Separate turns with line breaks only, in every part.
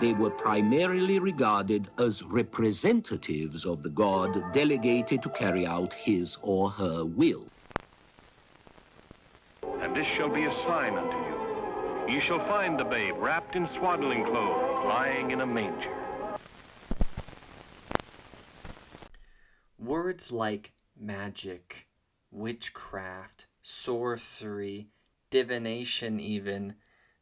they were primarily regarded as representatives of the god delegated to carry out his or her will.
And this shall be a sign unto you. Ye shall find the babe wrapped in swaddling clothes, lying in a manger.
Words like magic, witchcraft, sorcery, divination even,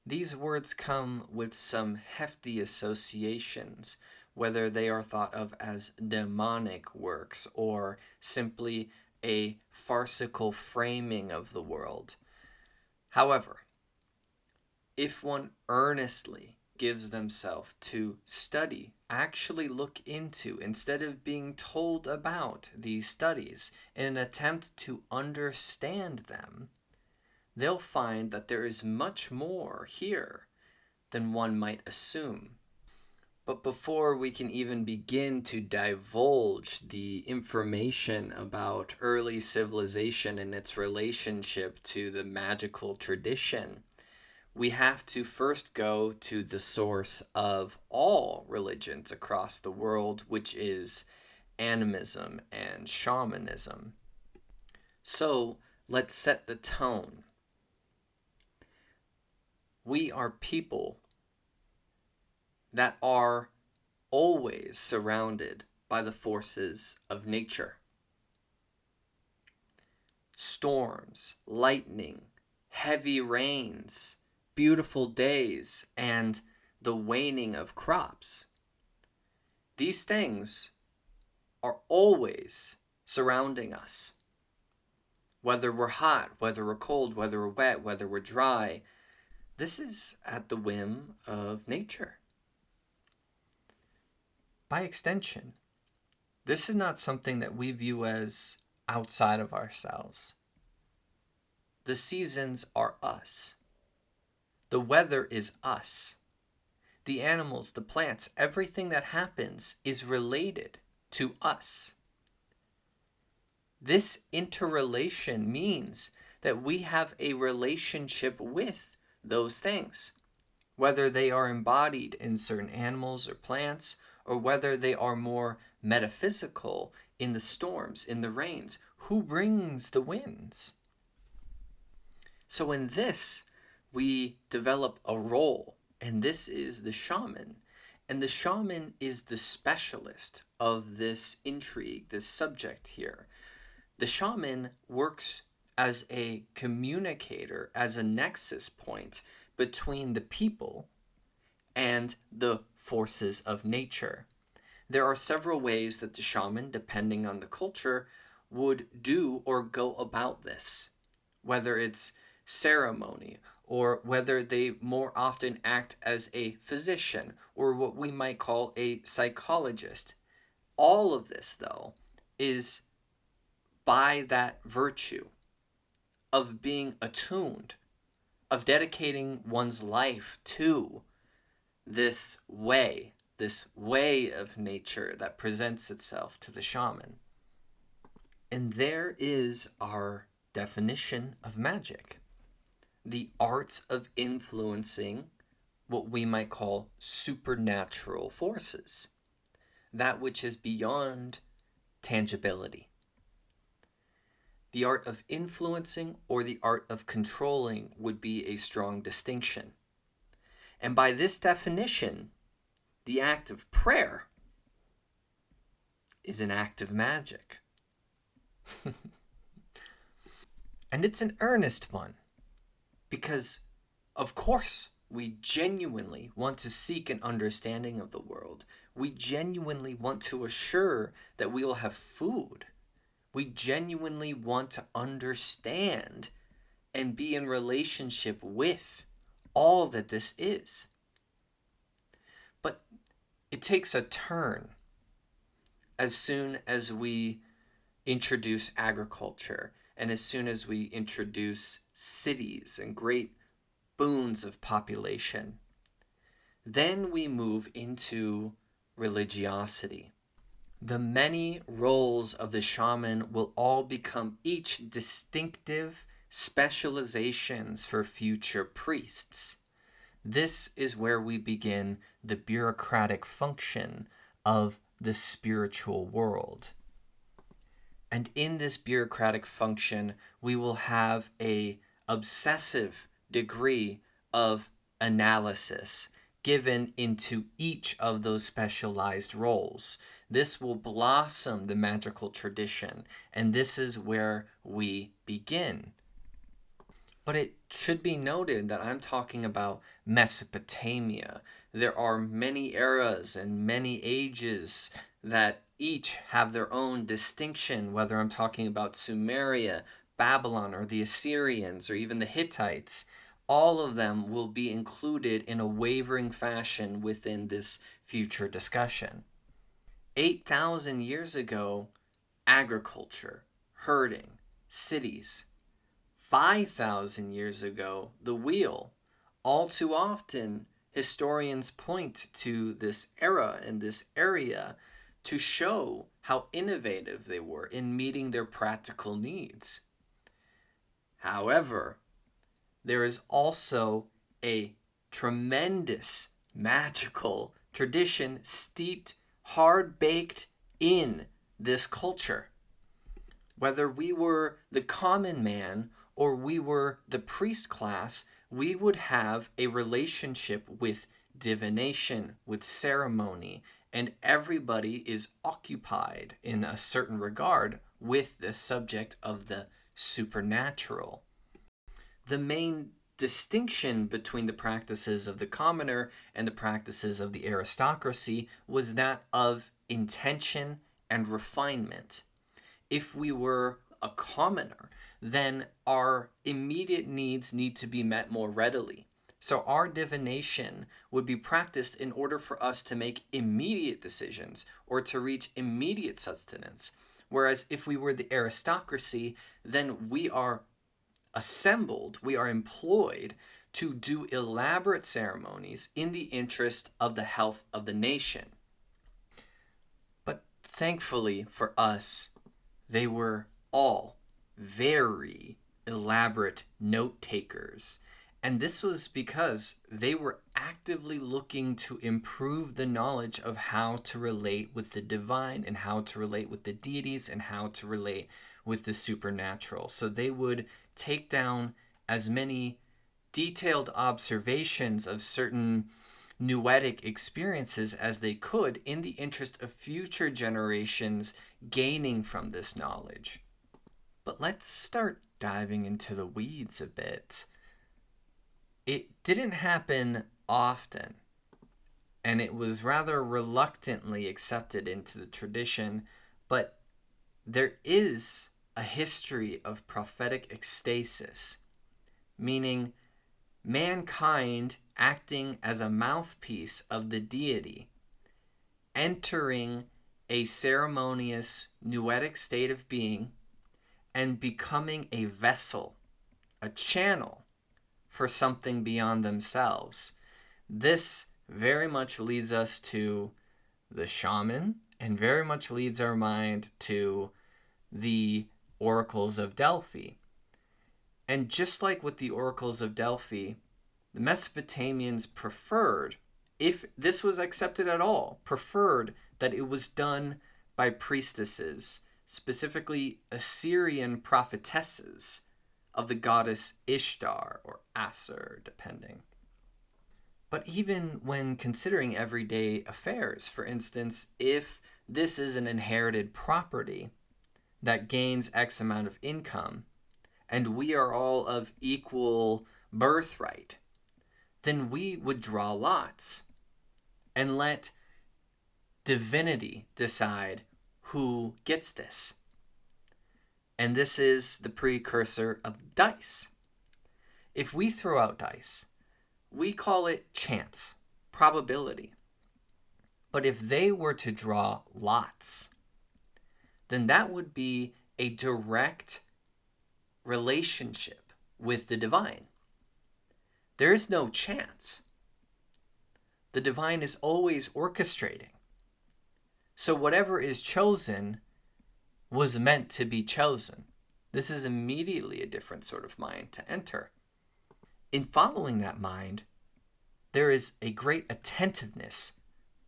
these words come with some hefty associations, whether they are thought of as demonic works or simply a farcical framing of the world. However, if one earnestly gives themselves to study, actually look into, instead of being told about these studies, in an attempt to understand them, they'll find that there is much more here than one might assume. But before we can even begin to divulge the information about early civilization and its relationship to the magical tradition, we have to first go to the source of all religions across the world, which is animism and shamanism. So let's set the tone. We are people that are always surrounded by the forces of nature. Storms, lightning, heavy rains, beautiful days, and the waning of crops. These things are always surrounding us. Whether we're hot, whether we're cold, whether we're wet, whether we're dry, this is at the whim of nature. By extension, this is not something that we view as outside of ourselves. The seasons are us. The weather is us. The animals, the plants, everything that happens is related to us. This interrelation means that we have a relationship with those things, whether they are embodied in certain animals or plants, or whether they are more metaphysical in the storms, in the rains. Who brings the winds? So in this, we develop a role, and this is the shaman. And the shaman is the specialist of this intrigue, this subject here. The shaman works as a communicator, as a nexus point between the people and the forces of nature. There are several ways that the shaman, depending on the culture, would do or go about this, whether it's ceremony or whether they more often act as a physician or what we might call a psychologist. All of this, though, is by that virtue of being attuned, of dedicating one's life to this way of nature that presents itself to the shaman. And there is our definition of magic. The art of influencing what we might call supernatural forces, that which is beyond tangibility. The art of influencing or the art of controlling would be a strong distinction. And by this definition, the act of prayer is an act of magic. And it's an earnest one, because, of course, we genuinely want to seek an understanding of the world. We genuinely want to assure that we will have food. We genuinely want to understand and be in relationship with all that this is. But it takes a turn as soon as we introduce agriculture and as soon as we introduce cities and great boons of population. Then we move into religiosity. The many roles of the shaman will all become each distinctive specializations for future priests. This is where we begin the bureaucratic function of the spiritual world. And in this bureaucratic function, we will have a obsessive degree of analysis given into each of those specialized roles. This will blossom the magical tradition, and this is where we begin. But it should be noted that I'm talking about Mesopotamia. There are many eras and many ages that each have their own distinction, whether I'm talking about Sumeria, Babylon, or the Assyrians, or even the Hittites. All of them will be included in a wavering fashion within this future discussion. 8,000 years ago, agriculture, herding, cities. 5,000 years ago, the wheel. All too often, historians point to this era and this area to show how innovative they were in meeting their practical needs. However, there is also a tremendous magical tradition steeped, hard-baked in this culture. Whether we were the common man or we were the priest class, we would have a relationship with divination, with ceremony, and everybody is occupied in a certain regard with the subject of the supernatural. The main distinction between the practices of the commoner and the practices of the aristocracy was that of intention and refinement. If we were a commoner, then our immediate needs need to be met more readily. So our divination would be practiced in order for us to make immediate decisions or to reach immediate sustenance. Whereas if we were the aristocracy, then we are assembled, we are employed to do elaborate ceremonies in the interest of the health of the nation. But thankfully for us, they were all very elaborate note takers. And this was because they were actively looking to improve the knowledge of how to relate with the divine and how to relate with the deities and how to relate with the supernatural. So they would take down as many detailed observations of certain noetic experiences as they could in the interest of future generations gaining from this knowledge. But let's start diving into the weeds a bit. It didn't happen often, and it was rather reluctantly accepted into the tradition, but there is a history of prophetic ecstasis, meaning mankind acting as a mouthpiece of the deity, entering a ceremonious noetic state of being and becoming a vessel, a channel for something beyond themselves. This very much leads us to the shaman and very much leads our mind to the oracles of Delphi. And just like with the oracles of Delphi, the Mesopotamians preferred, if this was accepted at all, preferred that it was done by priestesses, specifically Assyrian prophetesses of the goddess Ishtar or Aser, depending. But even when considering everyday affairs, for instance, if this is an inherited property that gains X amount of income, and we are all of equal birthright, then we would draw lots and let divinity decide who gets this. And this is the precursor of dice. If we throw out dice, we call it chance, probability. But if they were to draw lots, then that would be a direct relationship with the divine. There is no chance. The divine is always orchestrating. So whatever is chosen was meant to be chosen. This is immediately a different sort of mind to enter. In following that mind, there is a great attentiveness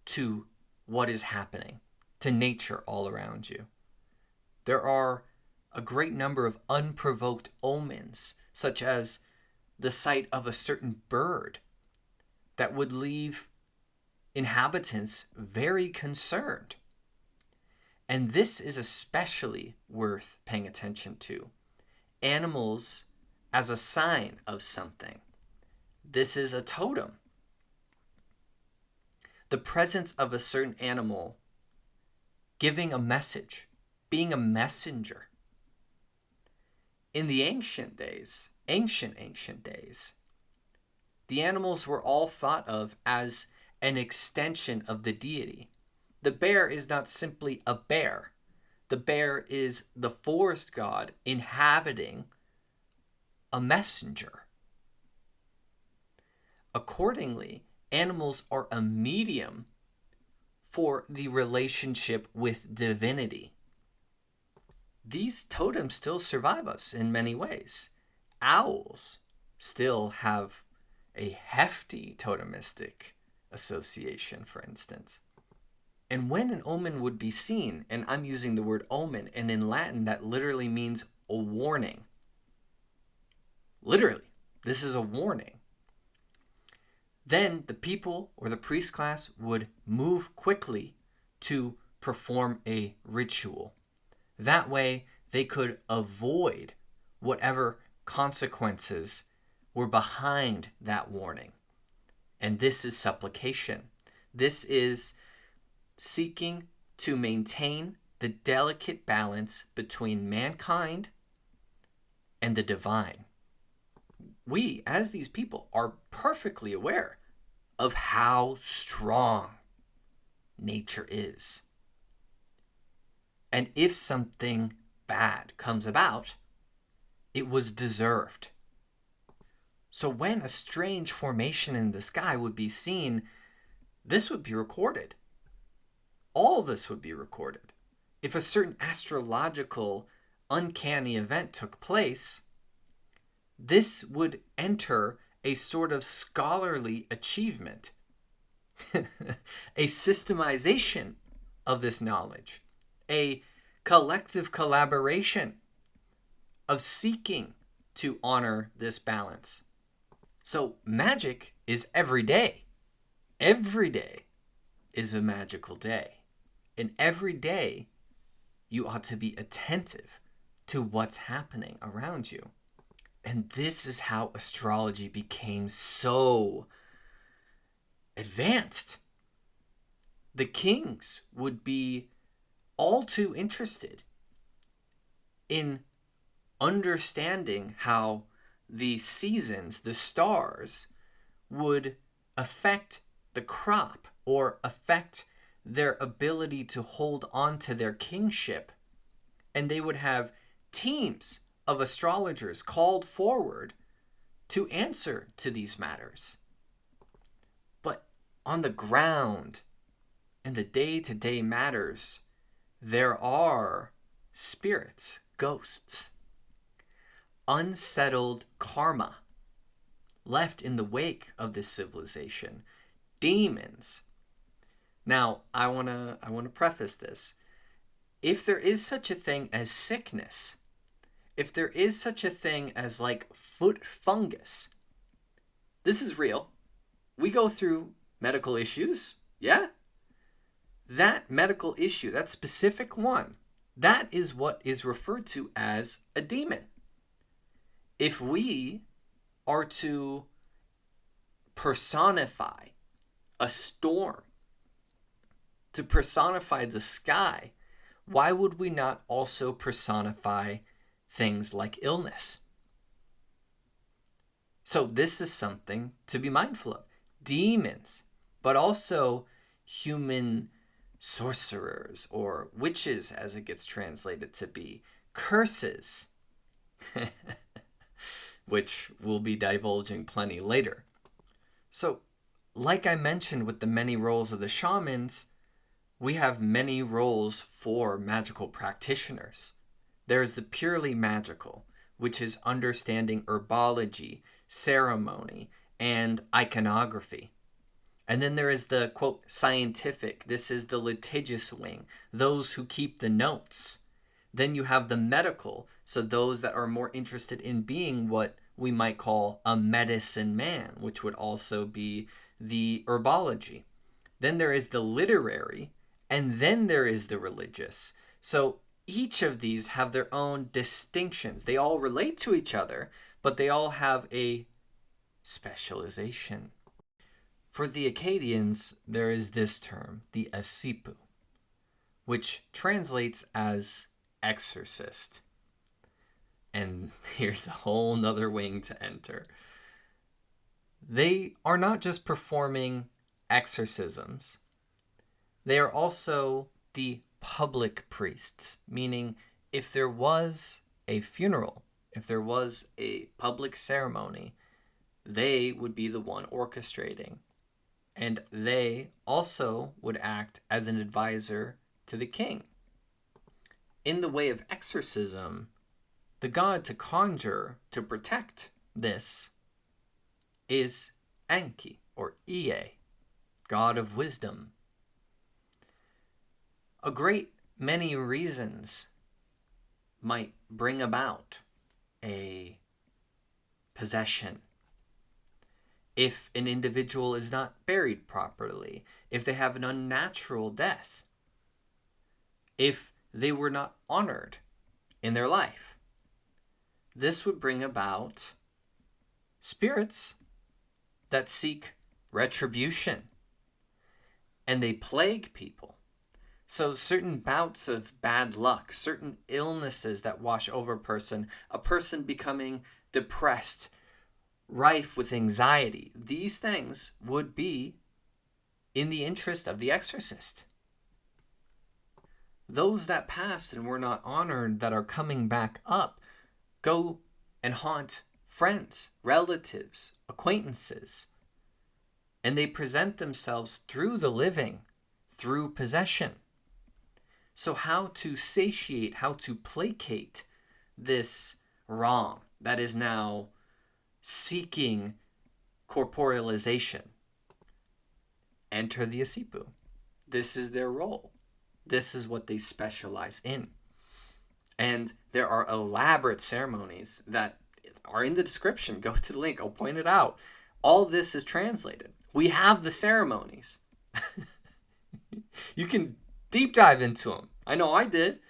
to what is happening, to nature all around you. There are a great number of unprovoked omens, such as the sight of a certain bird, that would leave inhabitants very concerned. And this is especially worth paying attention to. Animals as a sign of something. This is a totem. The presence of a certain animal giving a message, being a messenger. In the ancient days, the animals were all thought of as an extension of the deity. The bear is not simply a bear. The bear is the forest god inhabiting a messenger. Accordingly, animals are a medium for the relationship with divinity. These totems still survive us in many ways. Owls still have a hefty totemistic association, for instance. And when an omen would be seen, and I'm using the word omen, and in Latin that literally means a warning. Literally, this is a warning. Then the people or the priest class would move quickly to perform a ritual. That way, they could avoid whatever consequences were behind that warning. And this is supplication. This is seeking to maintain the delicate balance between mankind and the divine. We, as these people, are perfectly aware of how strong nature is. And if something bad comes about, it was deserved. So when a strange formation in the sky would be seen, this would be recorded. All this would be recorded. If a certain astrological, uncanny event took place, this would enter a sort of scholarly achievement, a systemization of this knowledge, a collective collaboration of seeking to honor this balance. So magic is every day. Every day is a magical day. And every day you ought to be attentive to what's happening around you. And this is how astrology became so advanced. The kings would be all too interested in understanding how the seasons, the stars, would affect the crop or affect their ability to hold on to their kingship. And they would have teams of astrologers called forward to answer to these matters. But on the ground, in the day-to-day matters, there are spirits, ghosts, unsettled karma left in the wake of this civilization, demons. Now, I want to preface this. If there is such a thing as sickness, if there is such a thing as like foot fungus, this is real. We go through medical issues, yeah? That medical issue, that specific one, that is what is referred to as a demon. If we are to personify a storm, to personify the sky, why would we not also personify things like illness? So this is something to be mindful of. Demons, but also human sorcerers or witches, as it gets translated to be, curses, which we'll be divulging plenty later. So, like I mentioned with the many roles of the shamans, we have many roles for magical practitioners. There's the purely magical, which is understanding herbology, ceremony, and iconography. And then there is the, quote, scientific. This is the litigious wing, those who keep the notes. Then you have the medical, so those that are more interested in being what we might call a medicine man, which would also be the herbology. Then there is the literary, and then there is the religious. So each of these have their own distinctions. They all relate to each other, but they all have a specialization. For the Akkadians, there is this term, the asipu, which translates as exorcist. And here's a whole nother wing to enter. They are not just performing exorcisms, they are also the public priests, meaning if there was a funeral, if there was a public ceremony, they would be the one orchestrating. And they also would act as an advisor to the king. In the way of exorcism, the god to conjure, to protect this, is Enki, or Ea, god of wisdom. A great many reasons might bring about a possession. If an individual is not buried properly, if they have an unnatural death, if they were not honored in their life, this would bring about spirits that seek retribution, and they plague people. So certain bouts of bad luck, certain illnesses that wash over a person becoming depressed, rife with anxiety, these things would be in the interest of the exorcist. Those that passed and were not honored that are coming back up go and haunt friends, relatives, acquaintances, and they present themselves through the living, through possession. So how to satiate, how to placate this wrong that is now seeking corporealization? Enter the asipu. This is their role. This is what they specialize in. And there are elaborate ceremonies that are in the description. Go to the link. I'll point it out. All this is translated. We have the ceremonies. You can deep dive into them. I know I did.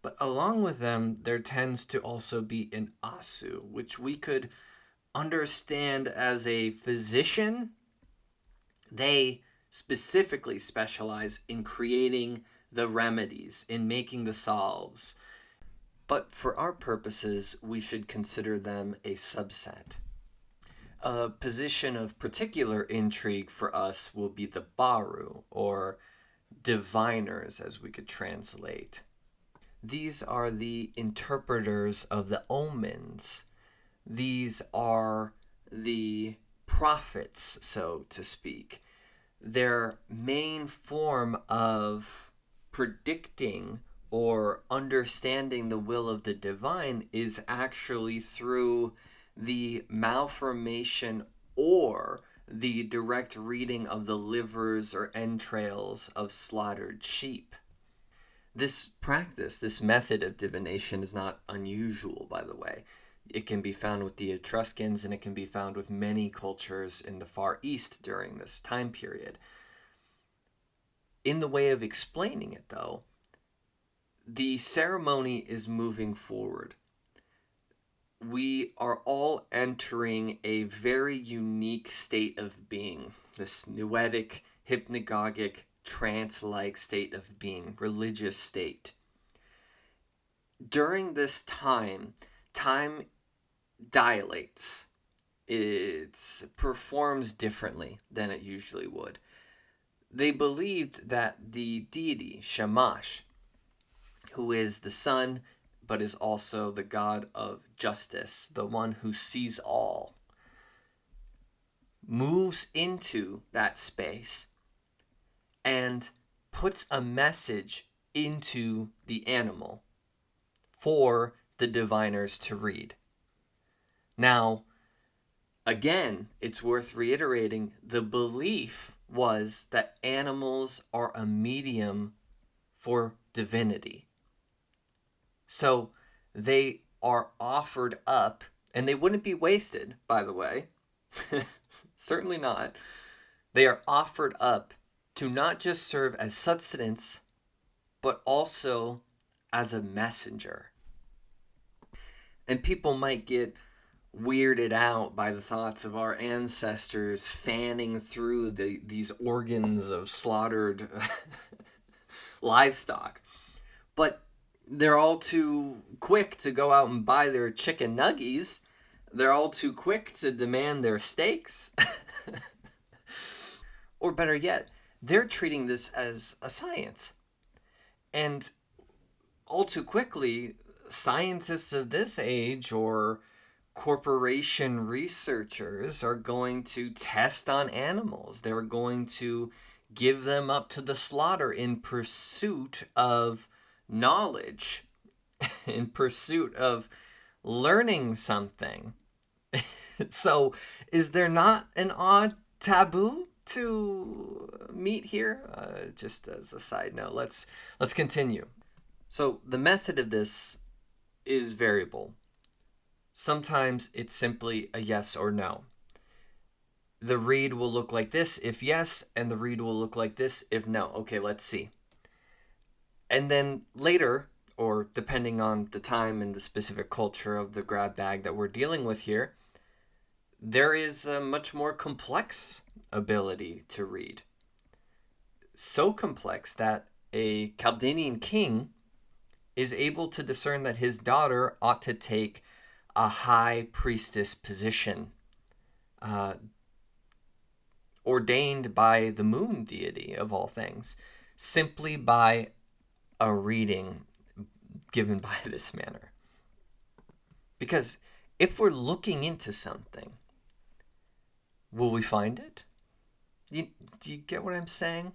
But along with them, there tends to also be an asu, which we could understand as a physician. They specifically specialize in creating the remedies, in making the salves. But for our purposes, we should consider them a subset. A position of particular intrigue for us will be the baru, or diviners, as we could translate. These are the interpreters of the omens. These are the prophets, so to speak. Their main form of predicting or understanding the will of the divine is actually through the malformation or the direct reading of the livers or entrails of slaughtered sheep. This practice, this method of divination is not unusual, by the way. It can be found with the Etruscans, and it can be found with many cultures in the Far East during this time period. In the way of explaining it, though, the ceremony is moving forward. We are all entering a very unique state of being, this noetic, hypnagogic, trance-like state of being, religious state. During this time dilates. It performs differently than it usually would. They believed that the deity, Shamash, who is the sun, but is also the god of justice, the one who sees all, moves into that space and puts a message into the animal for the diviners to read. Now, again, it's worth reiterating, the belief was that animals are a medium for divinity. So they are offered up, and they wouldn't be wasted, by the way. Certainly not. They are offered up to not just serve as sustenance, but also as a messenger. And people might get weirded out by the thoughts of our ancestors fanning through these organs of slaughtered livestock. But they're all too quick to go out and buy their chicken nuggies. They're all too quick to demand their steaks. Or better yet, they're treating this as a science. And all too quickly, scientists of this age or corporation researchers are going to test on animals. They're going to give them up to the slaughter in pursuit of knowledge, in pursuit of learning something. So, is there not an odd taboo to meet here? Just as a side note, let's continue. So, the method of this is variable. Sometimes it's simply a yes or no. The read will look like this if yes, and the read will look like this if no. Okay, let's see. And then later, or depending on the time and the specific culture of the grab bag that we're dealing with here, there is a much more complex ability to read. So complex that a Chaldean king is able to discern that his daughter ought to take a high priestess position, ordained by the moon deity of all things, simply by a reading given by this manner. Because if we're looking into something, will we find it? Do you get what I'm saying?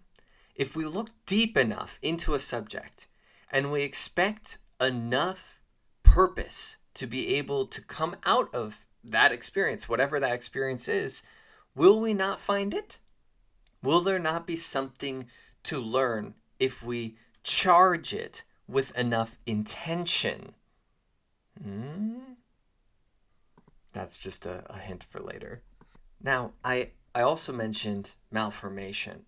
If we look deep enough into a subject and we expect enough purpose to be able to come out of that experience, whatever that experience is, will we not find it? Will there not be something to learn if we charge it with enough intention? That's just a hint for later. Now, I also mentioned malformation.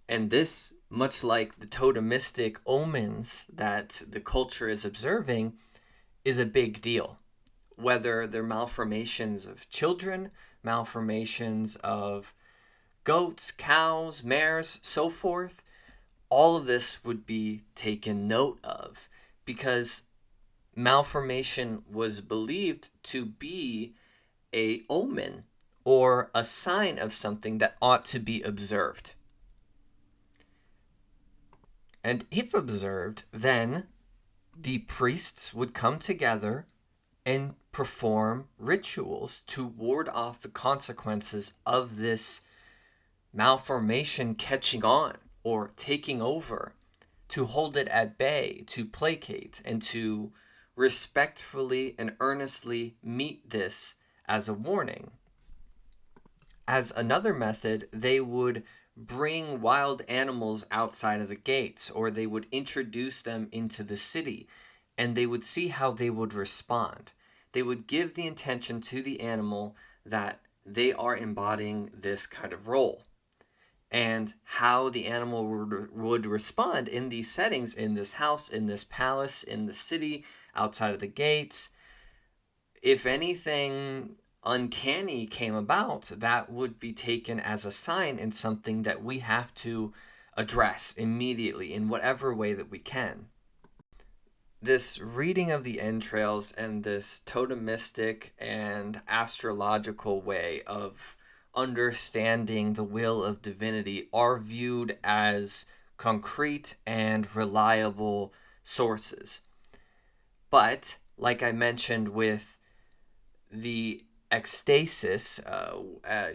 And this, much like the totemistic omens that the culture is observing, is a big deal. Whether they're malformations of children, malformations of goats, cows, mares, so forth, all of this would be taken note of because malformation was believed to be an omen or a sign of something that ought to be observed. And if observed, then the priests would come together and perform rituals to ward off the consequences of this malformation catching on or taking over, to hold it at bay, to placate, and to respectfully and earnestly meet this as a warning. As another method, they would bring wild animals outside of the gates, or they would introduce them into the city, and they would see how they would respond. They would give the intention to the animal that they are embodying this kind of role. And how the animal would respond in these settings, in this house, in this palace, in the city, outside of the gates. If anything uncanny came about, that would be taken as a sign and something that we have to address immediately in whatever way that we can. This reading of the entrails and this totemistic and astrological way of understanding the will of divinity are viewed as concrete and reliable sources. But, like I mentioned with the ecstasis,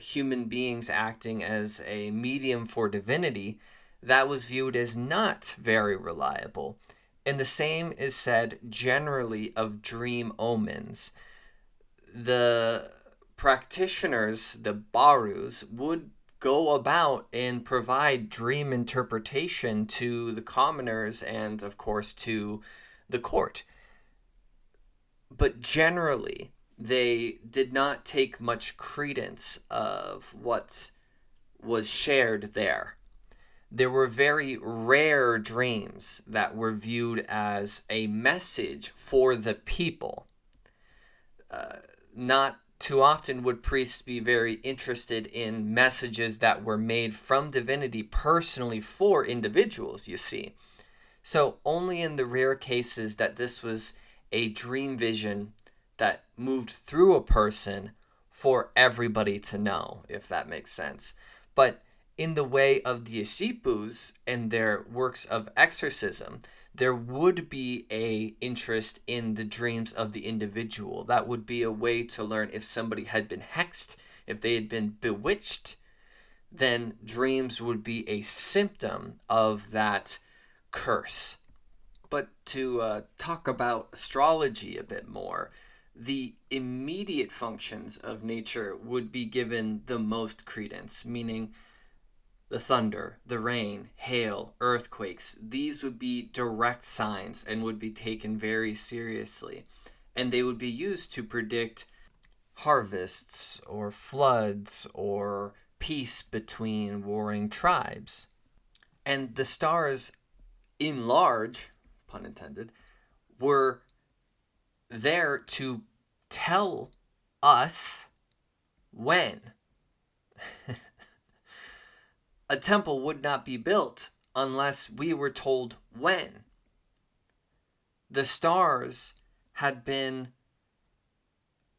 human beings acting as a medium for divinity, that was viewed as not very reliable. And the same is said generally of dream omens. the practitioners, the barus, would go about and provide dream interpretation to the commoners and, of course, to the court. But generally, they did not take much credence of what was shared there. There were very rare dreams that were viewed as a message for the people. Not too often would priests be very interested in messages that were made from divinity personally for individuals, you see. So only in the rare cases that this was a dream vision that moved through a person for everybody to know, if that makes sense. But in the way of the Isipus and their works of exorcism, there would be a interest in the dreams of the individual. That would be a way to learn if somebody had been hexed, if they had been bewitched, then dreams would be a symptom of that curse. But to talk about astrology a bit more, the immediate functions of nature would be given the most credence, meaning the thunder, the rain, hail, earthquakes, these would be direct signs and would be taken very seriously. And they would be used to predict harvests or floods or peace between warring tribes. And the stars, in large, pun intended, were there to tell us when. A temple would not be built unless we were told when. The stars had been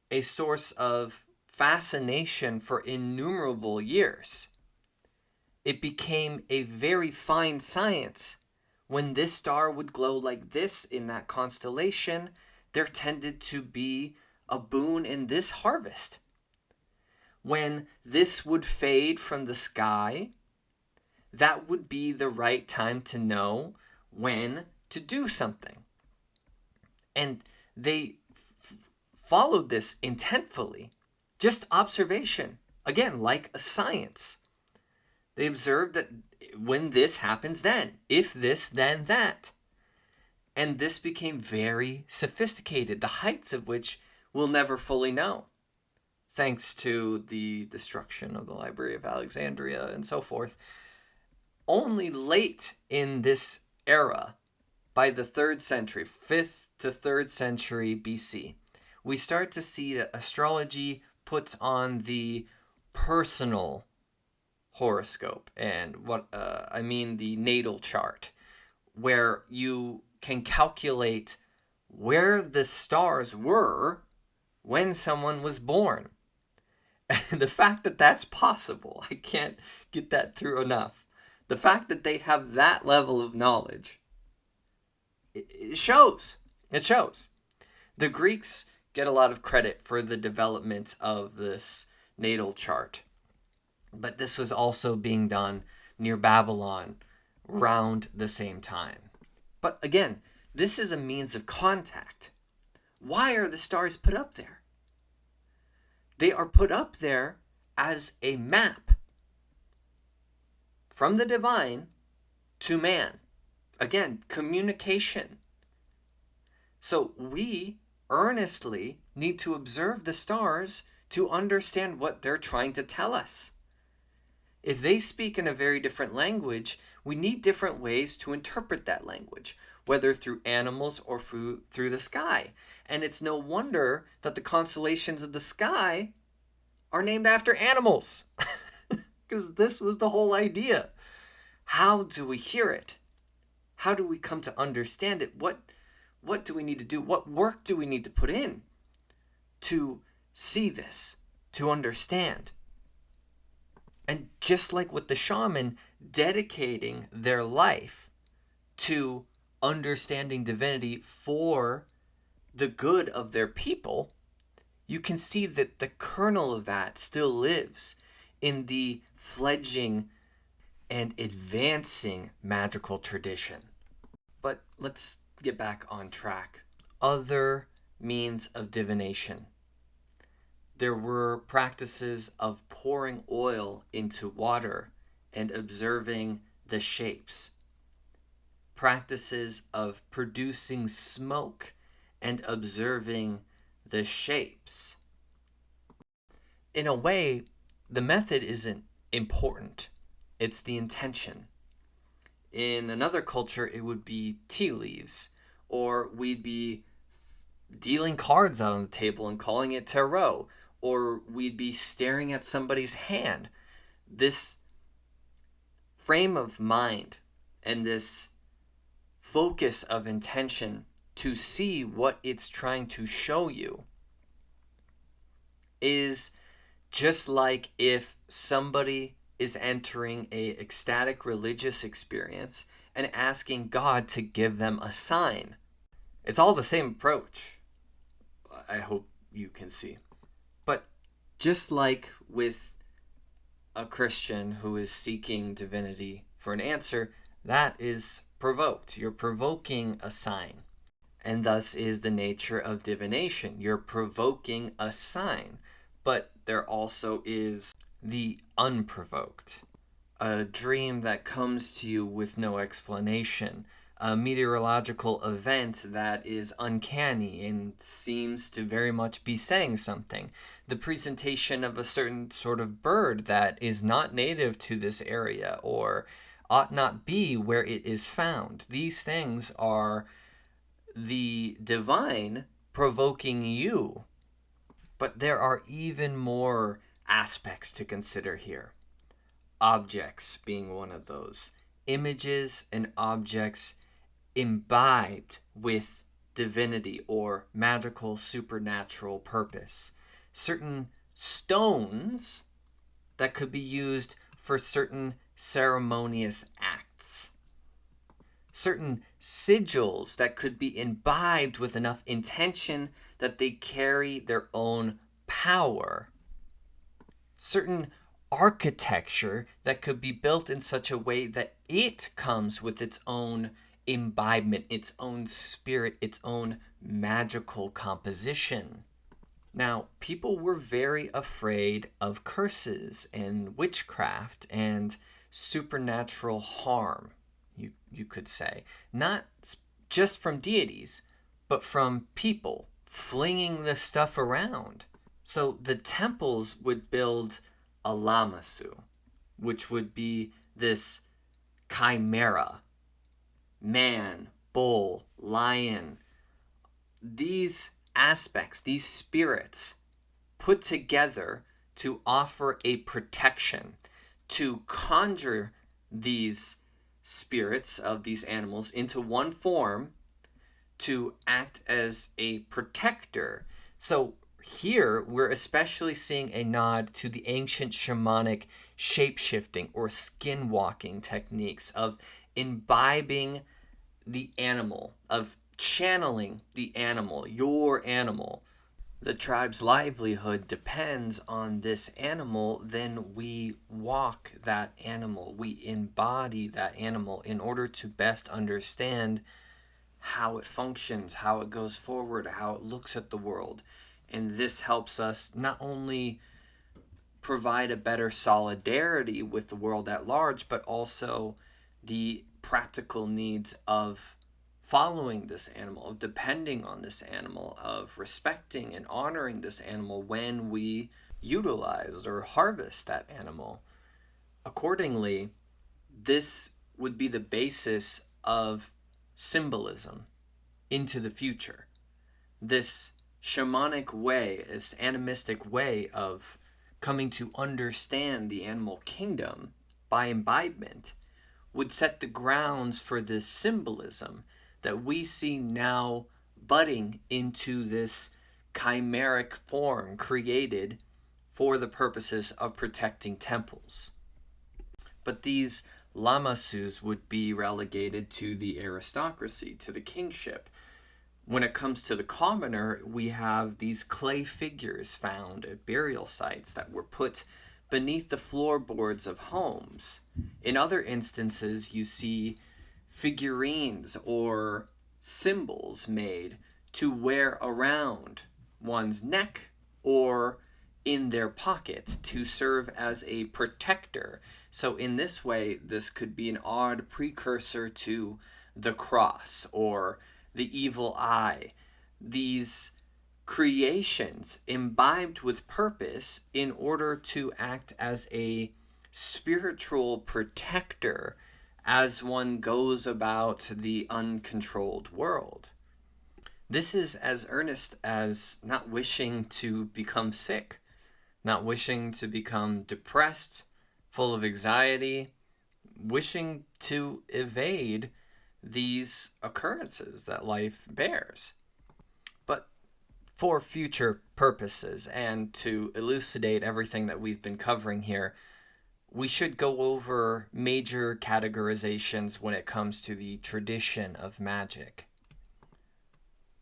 a source of fascination for innumerable years. It became a very fine science. When this star would glow like this in that constellation, there tended to be a boon in this harvest. When this would fade from the sky, that would be the right time to know when to do something. And they followed this intentfully. Just observation. Again, like a science. They observed that when this happens, then. If this, then that. And this became very sophisticated, the heights of which we'll never fully know, thanks to the destruction of the Library of Alexandria and so forth. Only late in this era, by the 3rd century, 5th to 3rd century BC, we start to see that astrology puts on the personal horoscope, and what I mean the natal chart, where you can calculate where the stars were when someone was born. And the fact that that's possible, I can't get that through enough. The fact that they have that level of knowledge, it shows. It shows. The Greeks get a lot of credit for the development of this natal chart. But this was also being done near Babylon around the same time. But again, this is a means of contact. Why are the stars put up there? They are put up there as a map from the divine to man. Again, communication. So we earnestly need to observe the stars to understand what they're trying to tell us. If they speak in a very different language, we need different ways to interpret that language, whether through animals or through the sky. And it's no wonder that the constellations of the sky are named after animals, because this was the whole idea. How do we hear it? How do we come to understand it? What do we need to do? What work do we need to put in to see this, to understand? And just like with the shaman dedicating their life to understanding divinity for the good of their people, you can see that the kernel of that still lives in the fledgling and advancing magical tradition. But let's get back on track. Other means of divination. There were practices of pouring oil into water and observing the shapes, practices of producing smoke and observing the shapes. In a way, the method isn't important, it's the intention. In another culture, it would be tea leaves, or we'd be dealing cards out on the table and calling it tarot, or we'd be staring at somebody's hand. This frame of mind and this focus of intention to see what it's trying to show you is just like if somebody is entering a ecstatic religious experience and asking God to give them a sign. It's all the same approach. I hope you can see. But just like with a Christian who is seeking divinity for an answer, that is provoked. You're provoking a sign. And thus is the nature of divination. You're provoking a sign. But there also is the unprovoked, a dream that comes to you with no explanation, a meteorological event that is uncanny and seems to very much be saying something, the presentation of a certain sort of bird that is not native to this area or ought not be where it is found. These things are the divine provoking you. But there are even more aspects to consider here. Objects being one of those. Images and objects imbibed with divinity or magical supernatural purpose. Certain stones that could be used for certain ceremonious acts. Certain sigils that could be imbibed with enough intention that they carry their own power. Certain architecture that could be built in such a way that it comes with its own imbibement, its own spirit, its own magical composition. Now, people were very afraid of curses and witchcraft and supernatural harm, you could say. Not just from deities, but from people flinging this stuff around. So the temples would build a Lamassu, which would be this chimera, man, bull, lion. These aspects, these spirits put together to offer a protection, to conjure these spirits of these animals into one form to act as a protector. So here we're especially seeing a nod to the ancient shamanic shape-shifting or skin-walking techniques of imbibing the animal, of channeling the animal, your animal. The tribe's livelihood depends on this animal, then we walk that animal, we embody that animal in order to best understand how it functions, how it goes forward, how it looks at the world. And this helps us not only provide a better solidarity with the world at large, but also the practical needs of following this animal, of depending on this animal, of respecting and honoring this animal when we utilize or harvest that animal. Accordingly, this would be the basis of symbolism into the future. This shamanic way, this animistic way of coming to understand the animal kingdom by imbibement would set the grounds for this symbolism that we see now budding into this chimeric form created for the purposes of protecting temples. But these lamassus would be relegated to the aristocracy, to the kingship. When it comes to the commoner, we have these clay figures found at burial sites that were put beneath the floorboards of homes. In other instances, you see figurines or symbols made to wear around one's neck or in their pocket to serve as a protector. So in this way, this could be an odd precursor to the cross or the evil eye. These creations imbibed with purpose in order to act as a spiritual protector as one goes about the uncontrolled world. This is as earnest as not wishing to become sick, not wishing to become depressed, full of anxiety, wishing to evade these occurrences that life bears. But for future purposes and to elucidate everything that we've been covering here, we should go over major categorizations when it comes to the tradition of magic.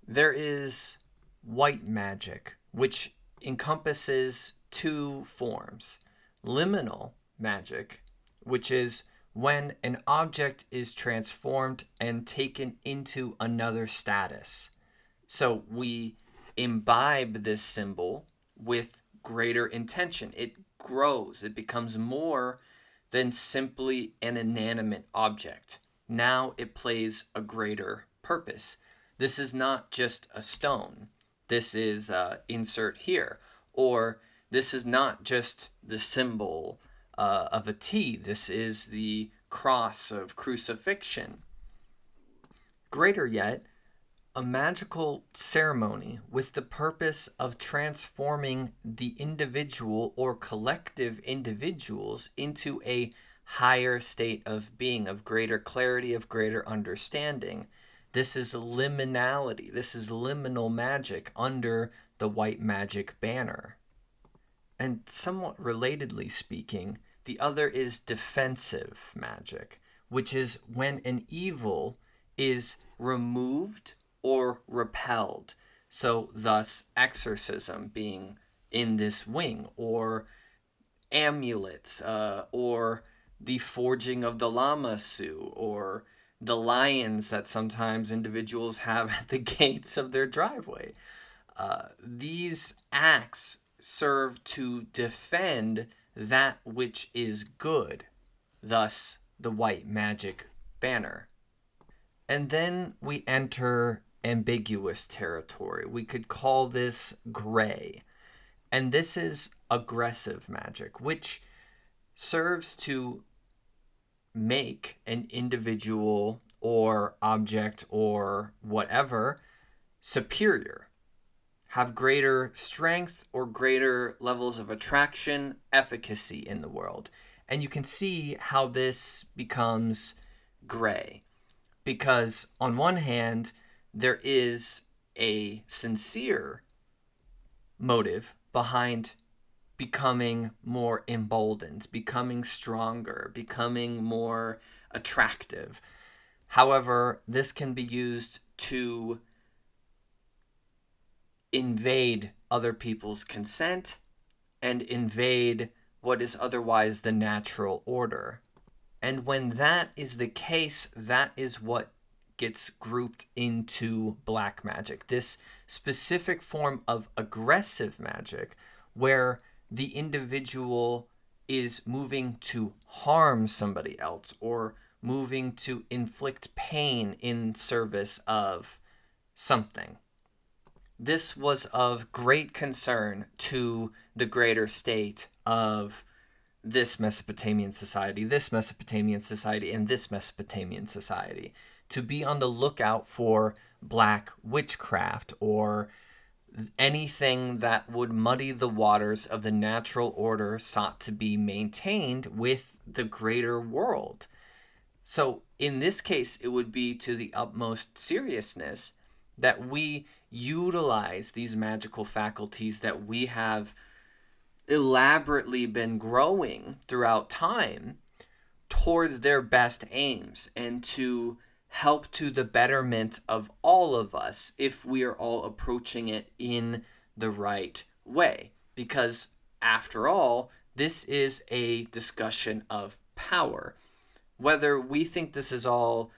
There is white magic, which encompasses two forms. Liminal magic, which is when an object is transformed and taken into another status. So we imbibe this symbol with greater intention. It grows. It becomes more than simply an inanimate object. Now it plays a greater purpose. This is not just a stone. This is insert here. Or this is not just the symbol of a T. This is the cross of crucifixion. Greater yet, a magical ceremony with the purpose of transforming the individual or collective individuals into a higher state of being, of greater clarity, of greater understanding. This is liminality. This is liminal magic under the white magic banner. And somewhat relatedly speaking, the other is defensive magic, which is when an evil is removed or repelled. So thus exorcism being in this wing, or amulets, or the forging of the lamassu, or the lions that sometimes individuals have at the gates of their driveway. These acts serve to defend that which is good, thus the white magic banner. And then we enter ambiguous territory. We could call this gray. And this is aggressive magic, which serves to make an individual or object or whatever superior, have greater strength or greater levels of attraction, efficacy in the world. And you can see how this becomes gray. Because on one hand, there is a sincere motive behind becoming more emboldened, becoming stronger, becoming more attractive. However, this can be used to invade other people's consent and invade what is otherwise the natural order. And when that is the case, that is what gets grouped into black magic. This specific form of aggressive magic where the individual is moving to harm somebody else or moving to inflict pain in service of something. This was of great concern to the greater state of this Mesopotamian society, this Mesopotamian society, and this Mesopotamian society, to be on the lookout for black witchcraft or anything that would muddy the waters of the natural order sought to be maintained with the greater world. So in this case, it would be to the utmost seriousness that we utilize these magical faculties that we have elaborately been growing throughout time towards their best aims and to help to the betterment of all of us if we are all approaching it in the right way. Because after all, this is a discussion of power. Whether we think this is all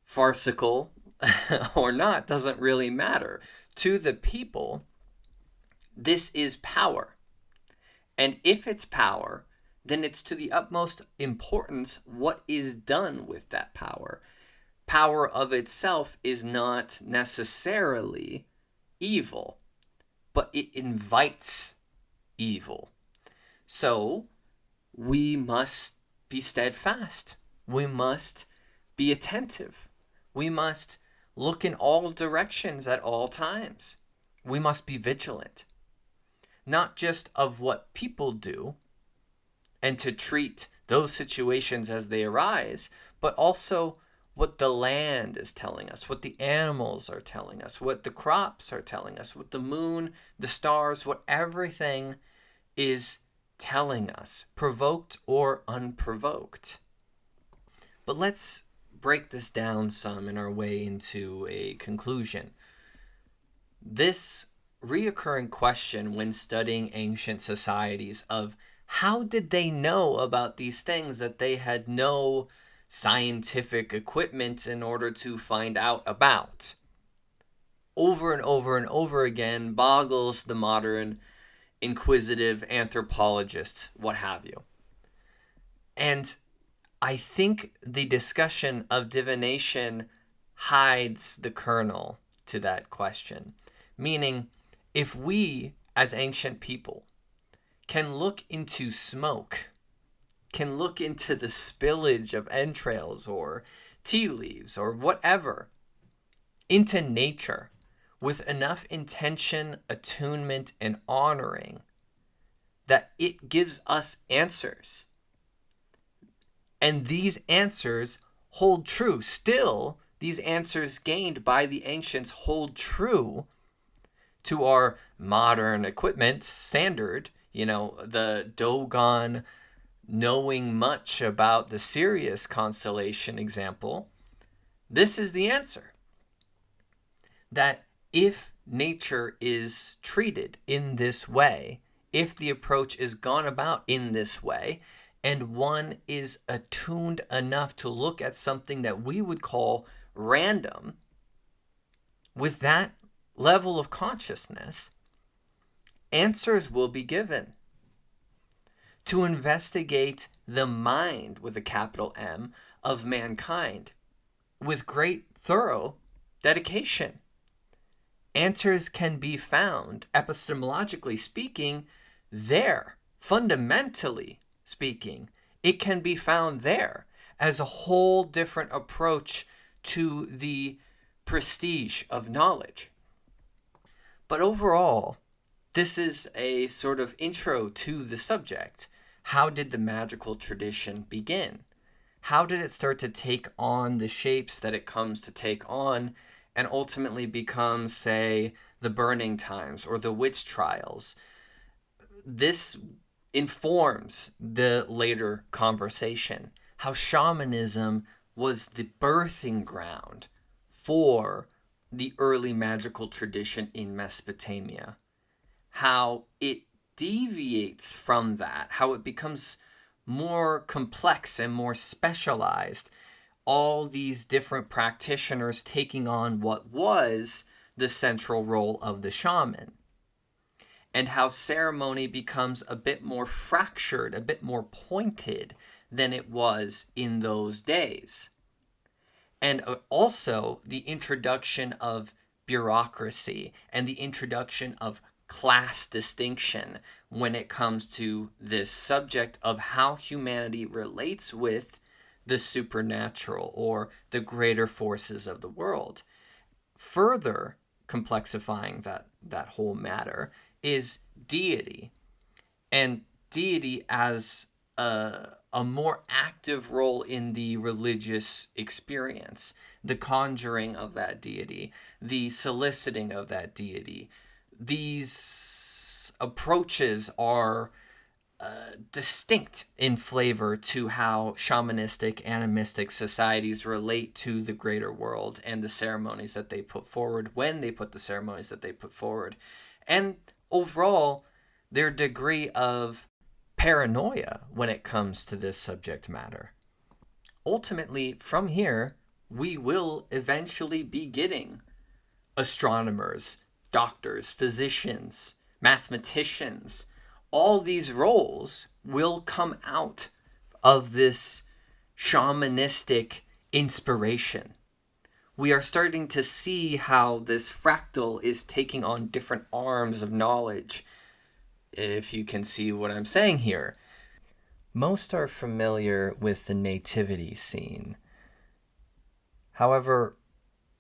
farcical or not doesn't really matter. To the people, this is power. And if it's power, then it's to the utmost importance what is done with that power. Power of itself is not necessarily evil, but it invites evil. So we must be steadfast. We must be attentive. We must look in all directions at all times. We must be vigilant, not just of what people do and to treat those situations as they arise, but also what the land is telling us, what the animals are telling us, what the crops are telling us, what the moon, the stars, what everything is telling us, provoked or unprovoked. But let's break this down some in our way into a conclusion. This reoccurring question when studying ancient societies of how did they know about these things that they had no scientific equipment in order to find out about, over and over and over again, boggles the modern inquisitive anthropologist, what have you. And I think the discussion of divination hides the kernel to that question. Meaning, if we, as ancient people, can look into smoke, can look into the spillage of entrails or tea leaves or whatever, into nature, with enough intention, attunement, and honoring, that it gives us answers. And these answers hold true. Still, these answers gained by the ancients hold true to our modern equipment standard. The Dogon knowing much about the Sirius constellation example. This is the answer. That if nature is treated in this way, if the approach is gone about in this way, and one is attuned enough to look at something that we would call random, with that level of consciousness, answers will be given. To investigate the mind, with a capital M, of mankind with great thorough dedication. Answers can be found, epistemologically speaking, there. Fundamentally speaking, it can be found there as a whole different approach to the prestige of knowledge. But overall, this is a sort of intro to the subject. How did the magical tradition begin? How did it start to take on the shapes that it comes to take on and ultimately become, say, the Burning Times or the witch trials? This informs the later conversation. How shamanism was the birthing ground for the early magical tradition in Mesopotamia. How it deviates from that, how it becomes more complex and more specialized. All these different practitioners taking on what was the central role of the shaman. And how ceremony becomes a bit more fractured, a bit more pointed than it was in those days. And also the introduction of bureaucracy and the introduction of class distinction when it comes to this subject of how humanity relates with the supernatural or the greater forces of the world. Further complexifying that whole matter is deity, and deity as a more active role in the religious experience, the conjuring of that deity, the soliciting of that deity. These approaches are distinct in flavor to how shamanistic, animistic societies relate to the greater world and the ceremonies that they put forward when they put the ceremonies that they put forward. And overall, their degree of paranoia when it comes to this subject matter. Ultimately, from here, we will eventually be getting astronomers, doctors, physicians, mathematicians, all these roles will come out of this shamanistic inspiration. We are starting to see how this fractal is taking on different arms of knowledge, if you can see what I'm saying here. Most are familiar with the nativity scene. However,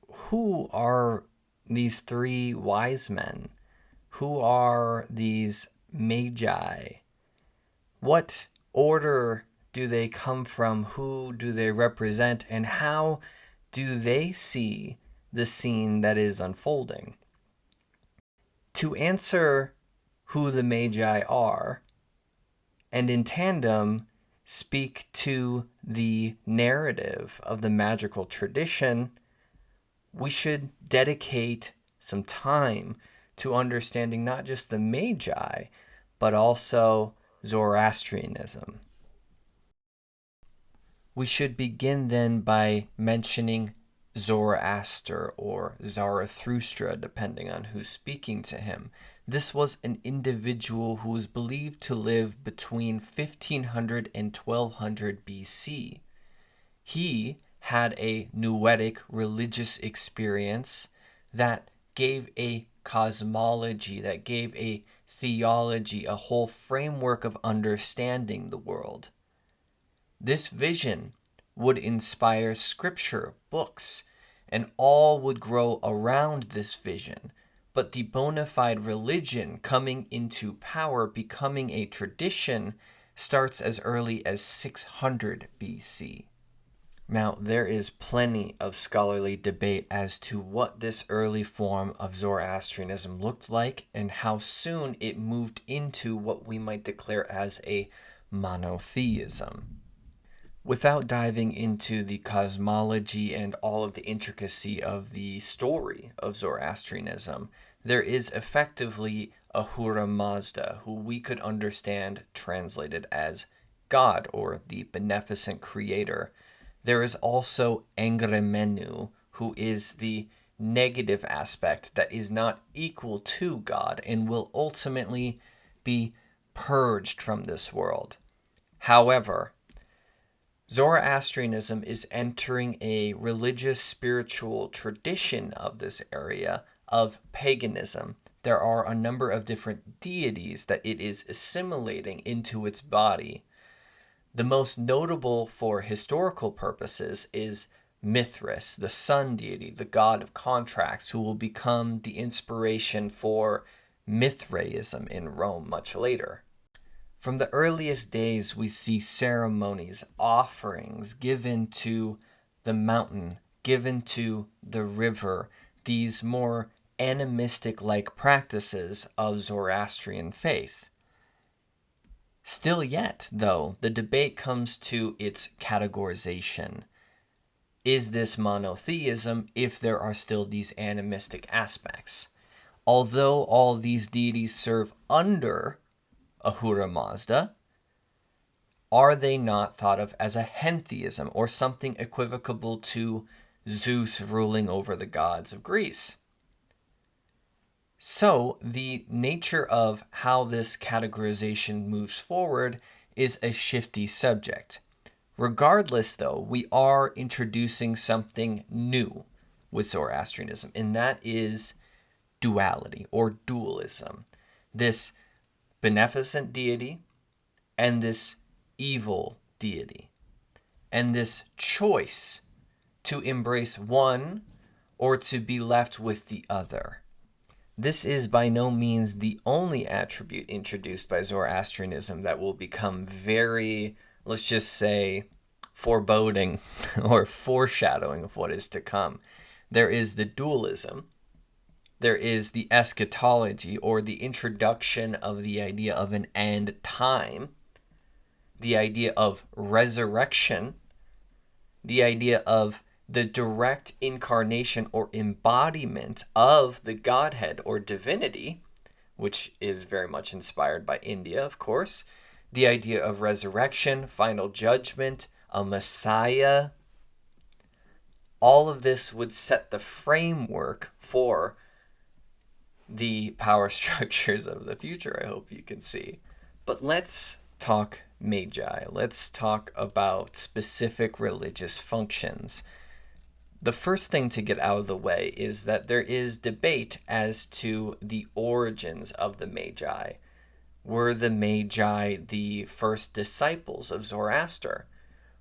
who are these three wise men? Who are these Magi? What order do they come from? Who do they represent? And how do they see the scene that is unfolding? To answer who the Magi are, and in tandem speak to the narrative of the magical tradition, we should dedicate some time to understanding not just the Magi, but also Zoroastrianism. We should begin then by mentioning Zoroaster or Zarathustra, depending on who's speaking to him. This was an individual who was believed to live between 1500 and 1200 BC. He had a noetic religious experience that gave a cosmology, that gave a theology, a whole framework of understanding the world. This vision would inspire scripture, books, and all would grow around this vision. But the bona fide religion coming into power, becoming a tradition, starts as early as 600 BC. Now, there is plenty of scholarly debate as to what this early form of Zoroastrianism looked like and how soon it moved into what we might declare as a monotheism. Without diving into the cosmology and all of the intricacy of the story of Zoroastrianism, there is effectively Ahura Mazda, who we could understand translated as God or the beneficent creator. There is also Engremenu, who is the negative aspect that is not equal to God and will ultimately be purged from this world. However, Zoroastrianism is entering a religious spiritual tradition of this area of paganism. There are a number of different deities that it is assimilating into its body. The most notable for historical purposes is Mithras, the sun deity, the god of contracts, who will become the inspiration for Mithraism in Rome much later. From the earliest days, we see ceremonies, offerings given to the mountain, given to the river, these more animistic-like practices of Zoroastrian faith. Still yet, though, the debate comes to its categorization. Is this monotheism if there are still these animistic aspects? Although all these deities serve under Ahura Mazda, are they not thought of as a hentheism or something equivocal to Zeus ruling over the gods of Greece? So the nature of how this categorization moves forward is a shifty subject. Regardless, though, we are introducing something new with Zoroastrianism, and that is duality or dualism. This beneficent deity and this evil deity, and this choice to embrace one or to be left with the other. This is by no means the only attribute introduced by Zoroastrianism that will become very, let's just say, foreboding or foreshadowing of what is to come. There is the dualism. There is the eschatology, or the introduction of the idea of an end time, the idea of resurrection, the idea of the direct incarnation or embodiment of the Godhead or divinity, which is very much inspired by India, of course, the idea of resurrection, final judgment, a Messiah. All of this would set the framework for the power structures of the future, I hope you can see. But let's talk Magi. Let's talk about specific religious functions. The first thing to get out of the way is that there is debate as to the origins of the Magi. Were the Magi the first disciples of Zoroaster?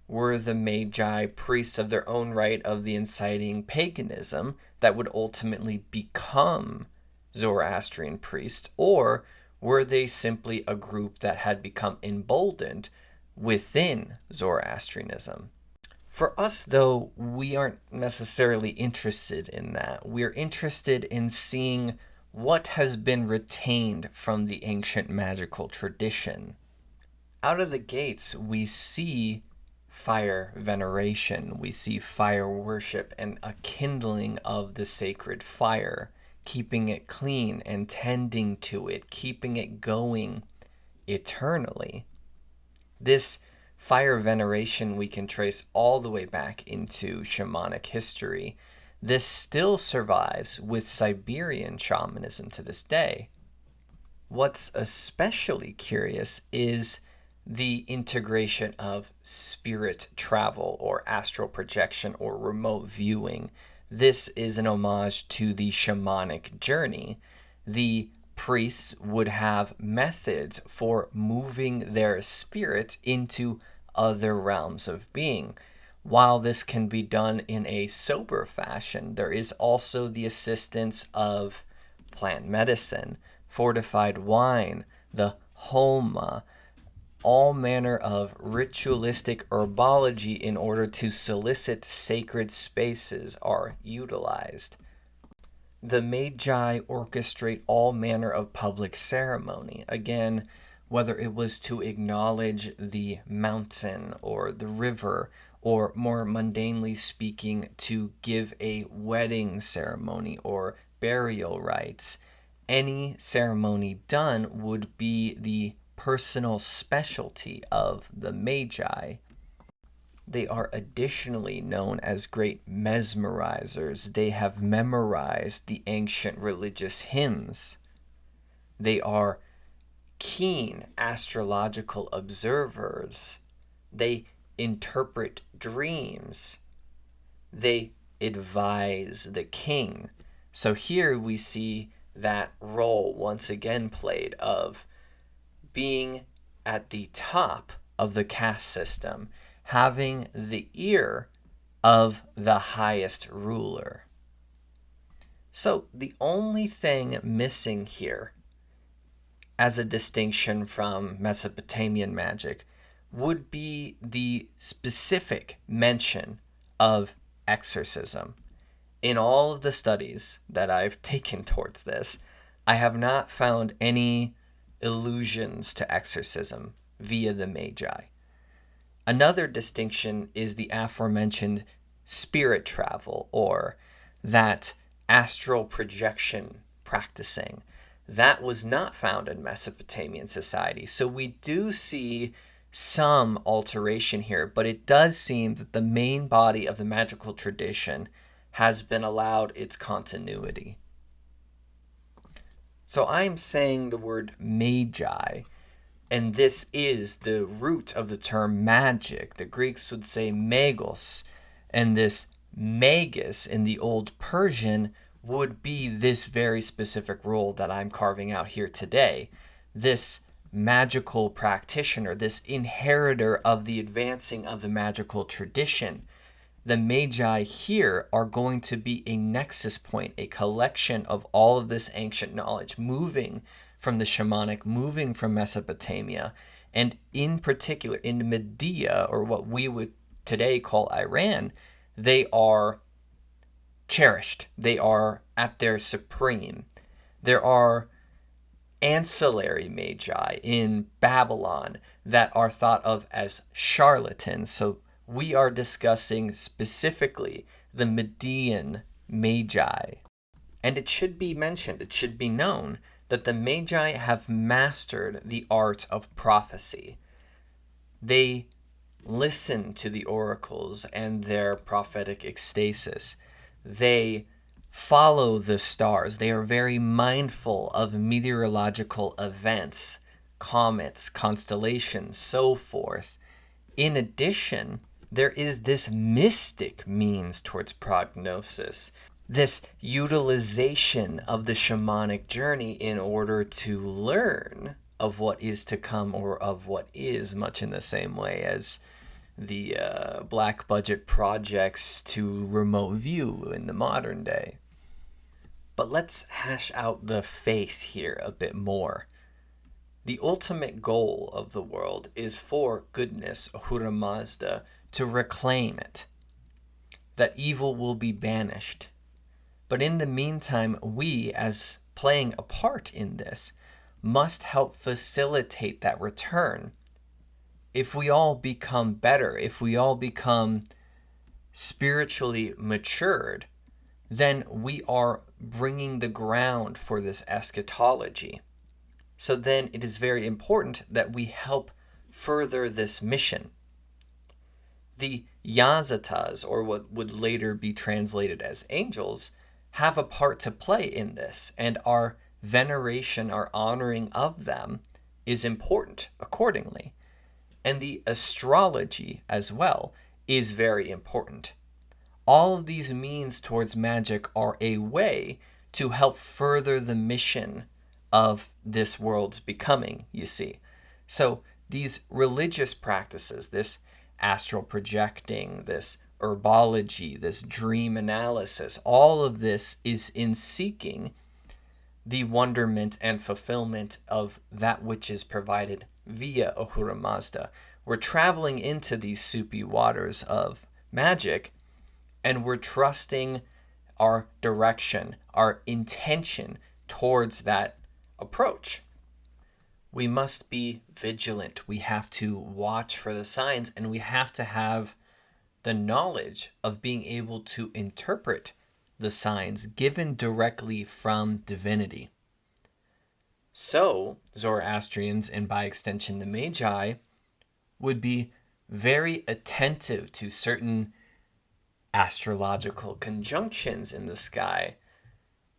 Were the Magi priests of their own right of the inciting paganism that would ultimately become Zoroastrian priests? Or were they simply a group that had become emboldened within Zoroastrianism? For us, though, we aren't necessarily interested in that. We're interested in seeing what has been retained from the ancient magical tradition. Out of the gates, we see fire veneration, we see fire worship and a kindling of the sacred fire, keeping it clean and tending to it, keeping it going eternally. This fire veneration we can trace all the way back into shamanic history. This still survives with Siberian shamanism to this day. What's especially curious is the integration of spirit travel or astral projection or remote viewing. This is an homage to the shamanic journey. The priests would have methods for moving their spirit into other realms of being. While this can be done in a sober fashion, there is also the assistance of plant medicine, fortified wine, the homa, all manner of ritualistic herbology in order to solicit sacred spaces are utilized. The Magi orchestrate all manner of public ceremony. Again, whether it was to acknowledge the mountain or the river, or more mundanely speaking, to give a wedding ceremony or burial rites. Any ceremony done would be the personal specialty of the Magi. They are additionally known as great mesmerizers. They have memorized the ancient religious hymns. They are keen astrological observers. They interpret dreams. They advise the king. So here we see that role once again played of being at the top of the caste system, having the ear of the highest ruler. So the only thing missing here, as a distinction from Mesopotamian magic, would be the specific mention of exorcism. In all of the studies that I've taken towards this, I have not found any allusions to exorcism via the Magi. Another distinction is the aforementioned spirit travel, or that astral projection practicing. That was not found in Mesopotamian society. So we do see some alteration here, but it does seem that the main body of the magical tradition has been allowed its continuity. So I'm saying the word Magi, and this is the root of the term magic. The Greeks would say magos, and this magus in the old Persian would be this very specific role that I'm carving out here today. This magical practitioner, this inheritor of the advancing of the magical tradition. The Magi here are going to be a nexus point, a collection of all of this ancient knowledge, moving from the shamanic, moving from Mesopotamia, and in particular in Media, or what we would today call Iran, they are cherished. They are at their supreme. There are ancillary Magi in Babylon that are thought of as charlatans. So we are discussing specifically the Median Magi. And it should be mentioned, it should be known, that the Magi have mastered the art of prophecy. They listen to the oracles and their prophetic ecstasis. They follow the stars. They are very mindful of meteorological events. comets, constellations, so forth. In addition, there is this mystic means towards prognosis, this utilization of the shamanic journey in order to learn of what is to come or of what is, much in the same way as the black budget projects to remote view in the modern day. But let's hash out the faith here a bit more. The ultimate goal of the world is for goodness, Ahura Mazda, to reclaim it, that evil will be banished. But in the meantime, we, as playing a part in this, must help facilitate that return. If we all become better, if we all become spiritually matured, then we are bringing the ground for this eschatology. So then it is very important that we help further this mission. The Yazatas, or what would later be translated as angels, have a part to play in this, and our veneration, our honoring of them is important accordingly. And the astrology as well is very important. All of these means towards magic are a way to help further the mission of this world's becoming, you see. So these religious practices, this astral projecting, this herbology, this dream analysis, all of this is in seeking the wonderment and fulfillment of that which is provided via Ahura Mazda. We're traveling into these soupy waters of magic, and we're trusting our direction, our intention towards that approach. We must be vigilant. We have to watch for the signs, and we have to have the knowledge of being able to interpret the signs given directly from divinity. So, Zoroastrians, and by extension the Magi, would be very attentive to certain astrological conjunctions in the sky,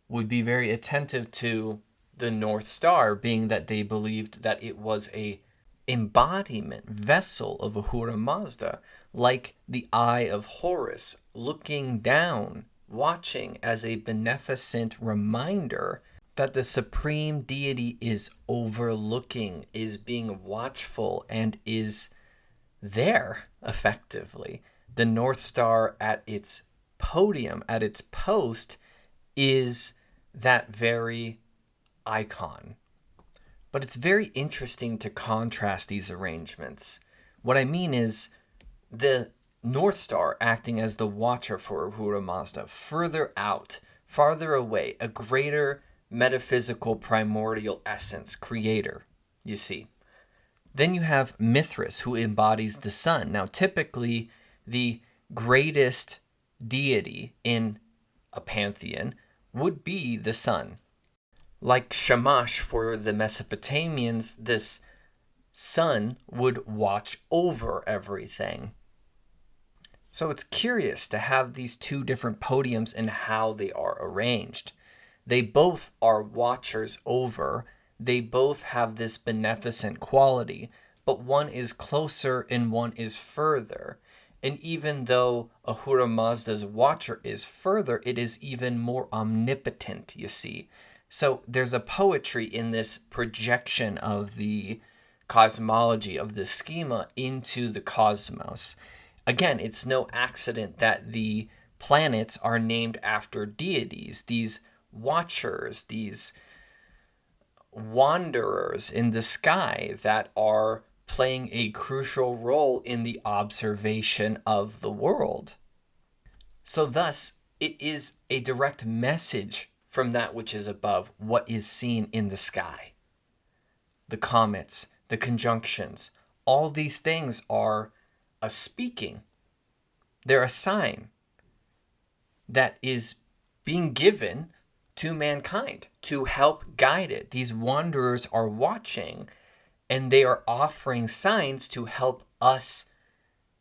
would be very attentive to the North Star, being that they believed that it was a embodiment, vessel of Ahura Mazda, like the eye of Horus, looking down, watching as a beneficent reminder that the supreme deity is overlooking, is being watchful, and is there, effectively. The North Star at its podium, at its post, is that very icon. But it's very interesting to contrast these arrangements. What I mean is the North Star acting as the watcher for Ahura Mazda, further out, farther away, a greater metaphysical primordial essence, creator, you see. Then you have Mithras, who embodies the sun. Now, typically, the greatest deity in a pantheon would be the sun. Like Shamash for the Mesopotamians, this sun would watch over everything. So it's curious to have these two different podiums and how they are arranged. They both are watchers over. They both have this beneficent quality, but one is closer and one is further. And even though Ahura Mazda's watcher is further, it is even more omnipotent, you see. So there's a poetry in this projection of the cosmology, of the schema into the cosmos. Again, it's no accident that the planets are named after deities, these watchers, these wanderers in the sky that are playing a crucial role in the observation of the world. So thus, it is a direct message from that which is above, what is seen in the sky. The comets, the conjunctions, all these things are a speaking. They're a sign that is being given to mankind to help guide it. These wanderers are watching, and they are offering signs to help us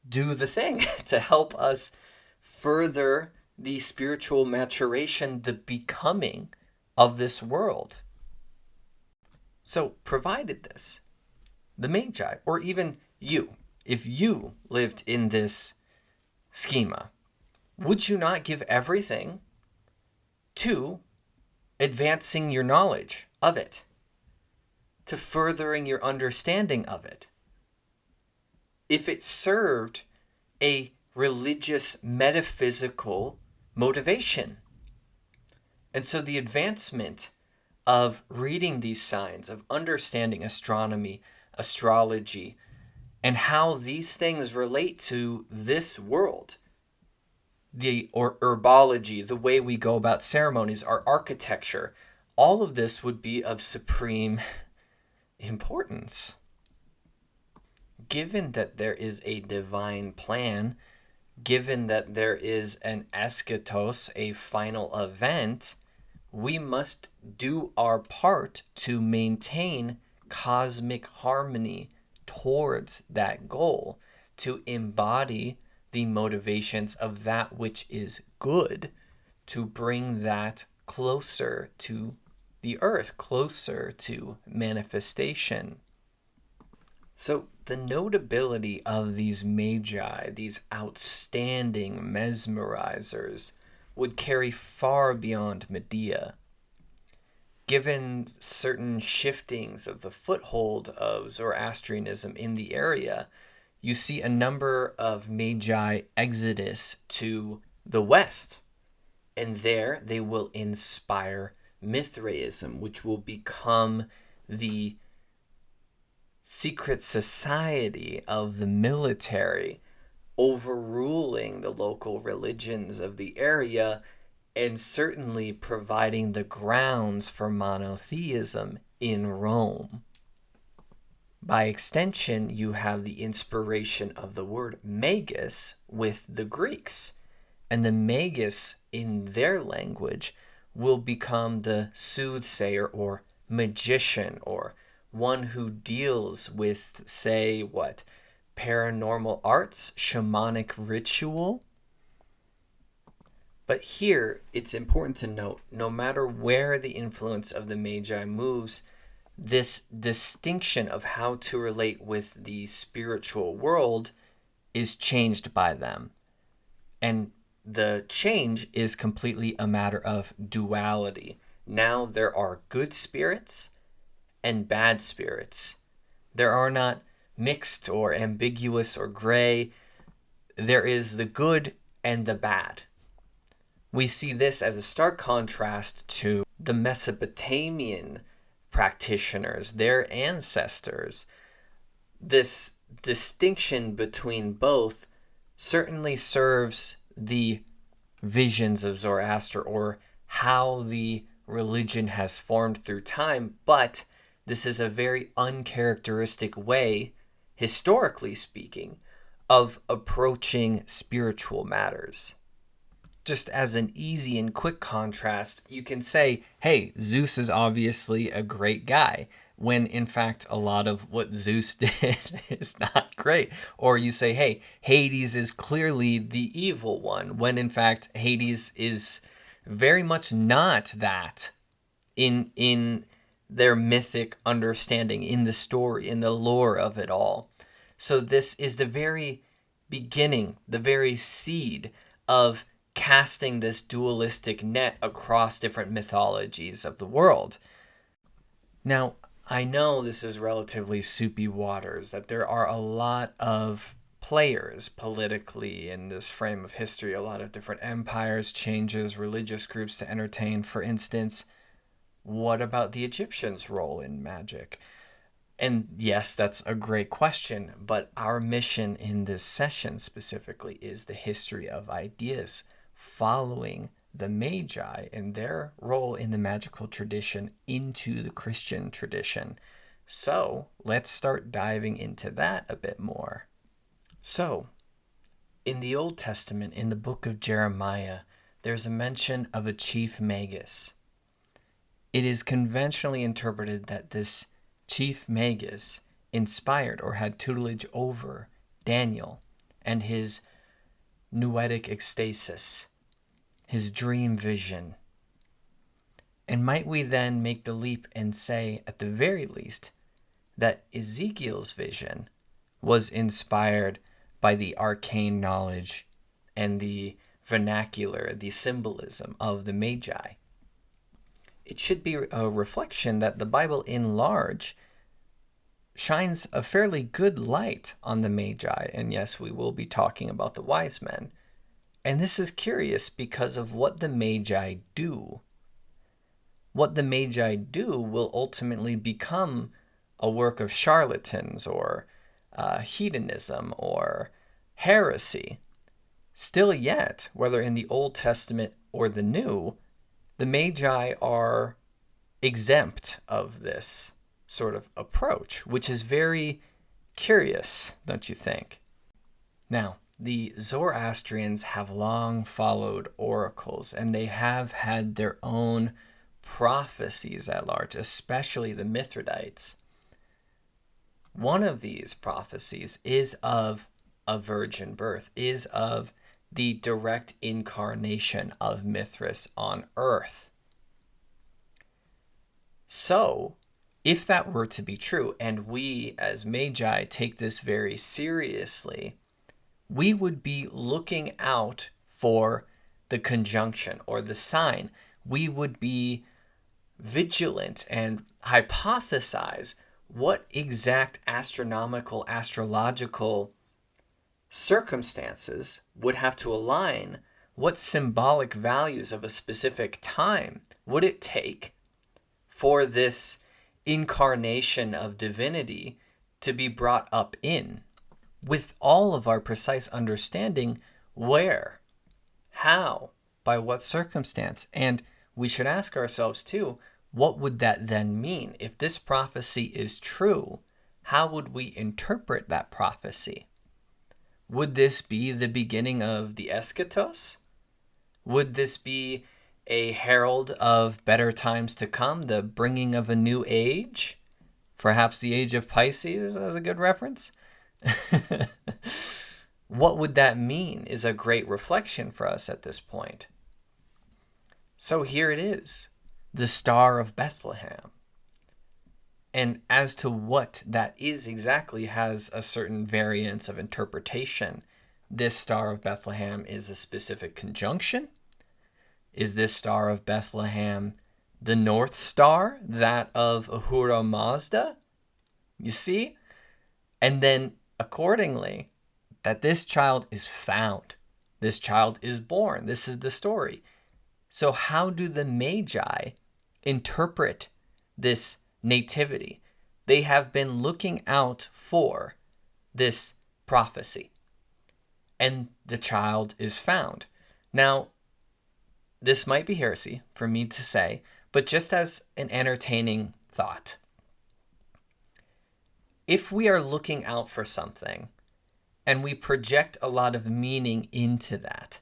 do the thing, to help us further the spiritual maturation, the becoming of this world. So, provided this, the Magi, or even you, if you lived in this schema, would you not give everything to advancing your knowledge of it, to furthering your understanding of it? If it served a religious, metaphysical motivation. And so the advancement of reading these signs, of understanding astronomy, astrology, and how these things relate to this world, the herbology, the way we go about ceremonies, our architecture, all of this would be of supreme importance. Given that there is a divine plan, given that there is an eschatos, a final event, we must do our part to maintain cosmic harmony towards that goal, to embody the motivations of that which is good, to bring that closer to the earth, closer to manifestation. So the notability of these magi, these outstanding mesmerizers, would carry far beyond Medea. Given certain shiftings of the foothold of Zoroastrianism in the area, you see a number of magi exodus to the west, and there they will inspire Mithraism, which will become the secret society of the military, overruling the local religions of the area, and certainly providing the grounds for monotheism in Rome. By extension, you have the inspiration of the word magus with the Greeks. And the magus in their language will become the soothsayer or magician, or one who deals with, say, paranormal arts, shamanic ritual. But here, it's important to note, no matter where the influence of the Magi moves, this distinction of how to relate with the spiritual world is changed by them. And the change is completely a matter of duality. Now there are good spirits and bad spirits. There are not mixed or ambiguous or gray. There is the good and the bad. We see this as a stark contrast to the Mesopotamian practitioners, their ancestors. This distinction between both certainly serves the visions of Zoroaster, or how the religion has formed through time, but this is a very uncharacteristic way, historically speaking, of approaching spiritual matters. Just as an easy and quick contrast, you can say, hey, Zeus is obviously a great guy, when in fact a lot of what Zeus did is not great. Or you say, hey, Hades is clearly the evil one, when in fact Hades is very much not that in their mythic understanding, in the story, in the lore of it all. So this is the very beginning, the very seed of casting this dualistic net across different mythologies of the world. Now, I know this is relatively soupy waters, that there are a lot of players politically in this frame of history, a lot of different empires, changes, religious groups to entertain. For instance, what about the Egyptians' role in magic? And yes, that's a great question, but our mission in this session specifically is the history of ideas following the Magi and their role in the magical tradition into the Christian tradition. So let's start diving into that a bit more. So, in the Old Testament, in the book of Jeremiah, there's a mention of a chief magus. It is conventionally interpreted that this chief magus inspired or had tutelage over Daniel and his noetic ecstasis, his dream vision. And might we then make the leap and say, at the very least, that Ezekiel's vision was inspired by the arcane knowledge and the vernacular, the symbolism of the Magi? It should be a reflection that the Bible in large shines a fairly good light on the Magi. And yes, we will be talking about the wise men. And this is curious because of what the Magi do. What the Magi do will ultimately become a work of charlatans or hedonism or heresy. Still yet, whether in the Old Testament or the New, the Magi are exempt of this sort of approach, which is very curious, don't you think? Now, the Zoroastrians have long followed oracles, and they have had their own prophecies at large, especially the Mithridates. One of these prophecies is of a virgin birth, is of the direct incarnation of Mithras on earth. So, if that were to be true, and we as Magi take this very seriously, we would be looking out for the conjunction or the sign. We would be vigilant and hypothesize what exact astronomical, astrological circumstances would have to align, what symbolic values of a specific time would it take for this incarnation of divinity to be brought up in, with all of our precise understanding where, how, by what circumstance. And we should ask ourselves too, what would that then mean? If this prophecy is true, how would we interpret that prophecy? Would this be the beginning of the eschatos? Would this be a herald of better times to come, the bringing of a new age? Perhaps the age of Pisces as a good reference? What would that mean is a great reflection for us at this point. So here it is, the Star of Bethlehem. And as to what that is exactly has a certain variance of interpretation. This Star of Bethlehem is a specific conjunction. Is this Star of Bethlehem the North Star, that of Ahura Mazda? You see? And then accordingly, that this child is found. This child is born. This is the story. So how do the Magi interpret this nativity? They have been looking out for this prophecy. And the child is found. Now, this might be heresy for me to say, but just as an entertaining thought. If we are looking out for something and we project a lot of meaning into that,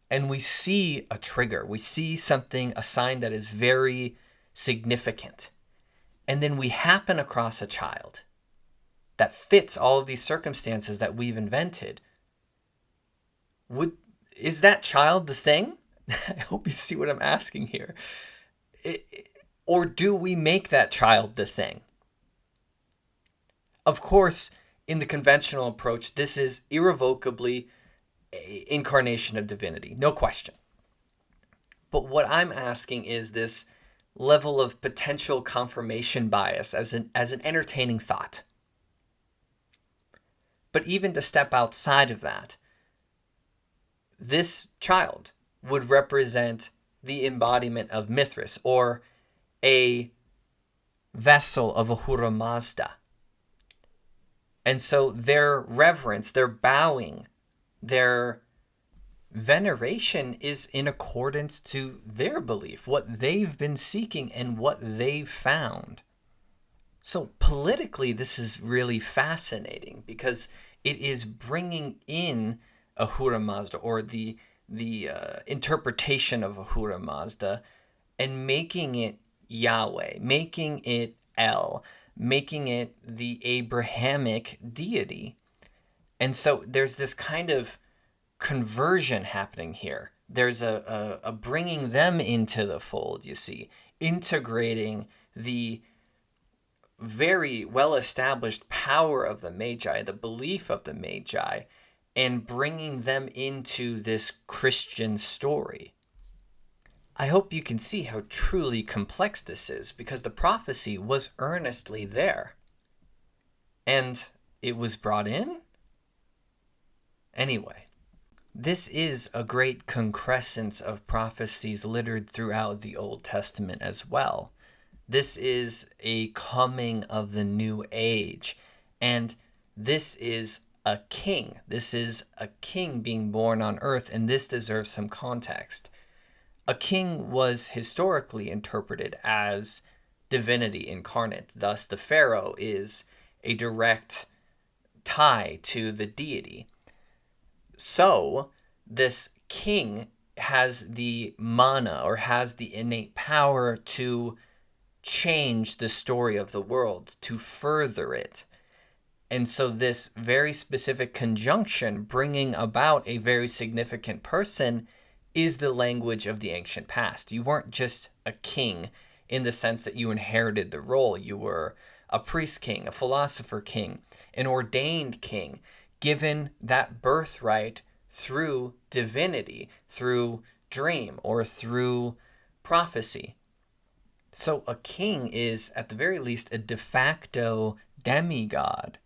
and we see a trigger, we see something, a sign that is very significant, and then we happen across a child that fits all of these circumstances that we've invented, is that child the thing? I hope you see what I'm asking here. Or do we make that child the thing? Of course, in the conventional approach, this is irrevocably an incarnation of divinity, no question. But what I'm asking is this level of potential confirmation bias as an entertaining thought. But even to step outside of that, this child would represent the embodiment of Mithras, or a vessel of Ahura Mazda. And so their reverence, their bowing, their veneration is in accordance to their belief, what they've been seeking and what they've found. So politically, this is really fascinating because it is bringing in Ahura Mazda, or the interpretation of Ahura Mazda, and making it Yahweh, making it El, making it the Abrahamic deity. And so there's this kind of conversion happening here there's a bringing them into the fold, you see, integrating the very well-established power of the Magi, the belief of the Magi, and bringing them into this Christian story. I hope you can see how truly complex this is, because the prophecy was earnestly there. And it was brought in? Anyway, this is a great concrescence of prophecies littered throughout the Old Testament as well. This is a coming of the new age, and this is a king. This is a king being born on earth, and this deserves some context. A king was historically interpreted as divinity incarnate. Thus, the pharaoh is a direct tie to the deity. So, this king has the mana, or has the innate power to change the story of the world, to further it. And so this very specific conjunction, bringing about a very significant person, is the language of the ancient past. You weren't just a king in the sense that you inherited the role. You were a priest king, a philosopher king, an ordained king, given that birthright through divinity, through dream, or through prophecy. So a king is, at the very least, a de facto demigod.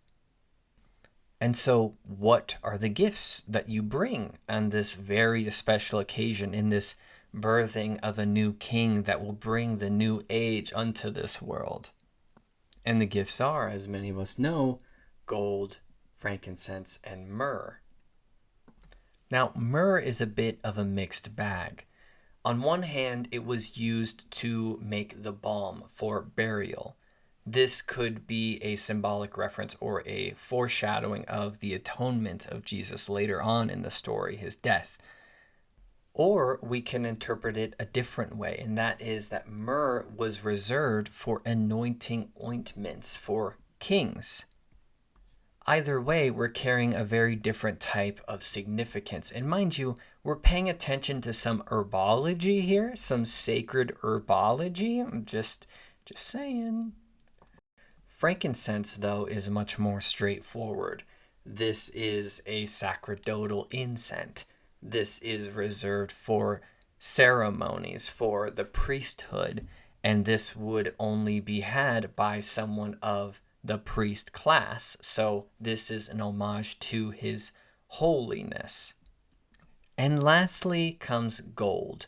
And so what are the gifts that you bring on this very special occasion, in this birthing of a new king that will bring the new age unto this world? And the gifts are, as many of us know, gold, frankincense, and myrrh. Now, myrrh is a bit of a mixed bag. On one hand, it was used to make the balm for burial. This could be a symbolic reference or a foreshadowing of the atonement of Jesus later on in the story, his death. Or we can interpret it a different way, and that is that myrrh was reserved for anointing ointments for kings. Either way, we're carrying a very different type of significance. And mind you, we're paying attention to some herbology here, some sacred herbology. I'm just saying. Frankincense, though, is much more straightforward. This is a sacerdotal incense. This is reserved for ceremonies, for the priesthood, and this would only be had by someone of the priest class. So this is an homage to his holiness. And lastly comes gold.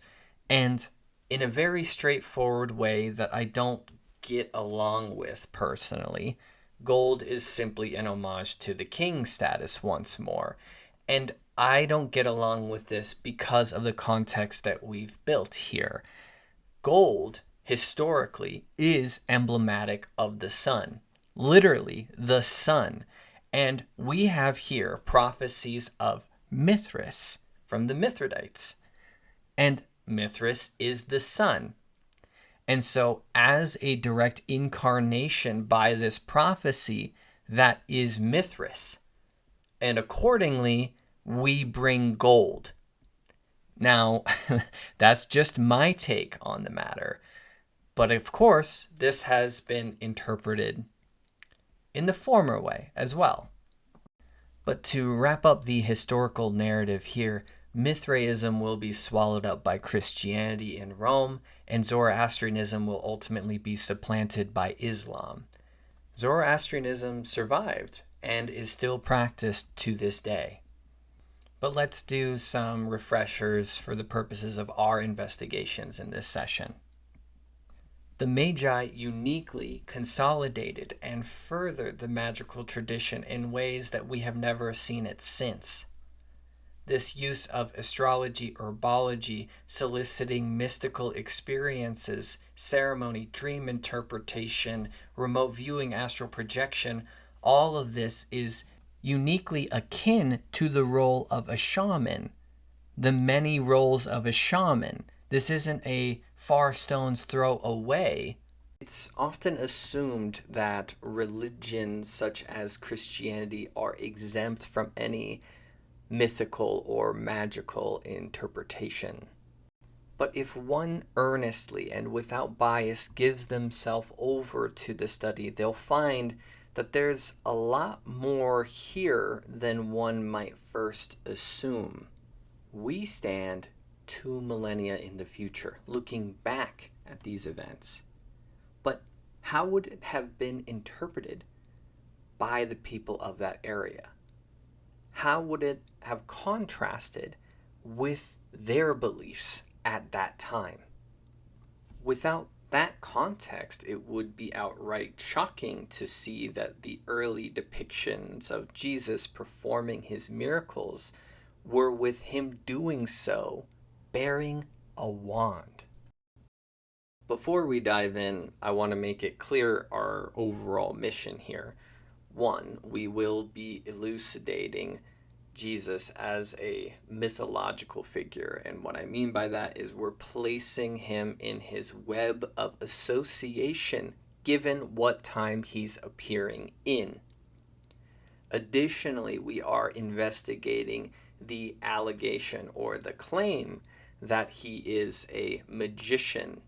And in a very straightforward way that I don't get along with personally, gold is simply an homage to the king status once more. And I don't get along with this because of the context that we've built here. Gold, historically, is emblematic of the sun. Literally, the sun. And we have here prophecies of Mithras from the Mithridates. And Mithras is the sun. And so, as a direct incarnation by this prophecy, that is Mithras. And accordingly, we bring gold. Now, that's just my take on the matter. But of course, this has been interpreted in the former way as well. But to wrap up the historical narrative here, Mithraism will be swallowed up by Christianity in Rome, and Zoroastrianism will ultimately be supplanted by Islam. Zoroastrianism survived and is still practiced to this day. But let's do some refreshers for the purposes of our investigations in this session. The Magi uniquely consolidated and furthered the magical tradition in ways that we have never seen it since. This use of astrology, herbology, soliciting mystical experiences, ceremony, dream interpretation, remote viewing, astral projection, all of this is uniquely akin to the role of a shaman, the many roles of a shaman. This isn't a far stone's throw away. It's often assumed that religions such as Christianity are exempt from any mythical or magical interpretation. But if one earnestly and without bias gives themselves over to the study, they'll find that there's a lot more here than one might first assume. We stand 2 millennia in the future, looking back at these events. But how would it have been interpreted by the people of that area? How would it have contrasted with their beliefs at that time? Without that context, it would be outright shocking to see that the early depictions of Jesus performing his miracles were with him doing so bearing a wand. Before we dive in, I want to make it clear our overall mission here. 1, we will be elucidating Jesus as a mythological figure, and what I mean by that is we're placing him in his web of association given what time he's appearing in. Additionally, we are investigating the allegation or the claim that he is a magician.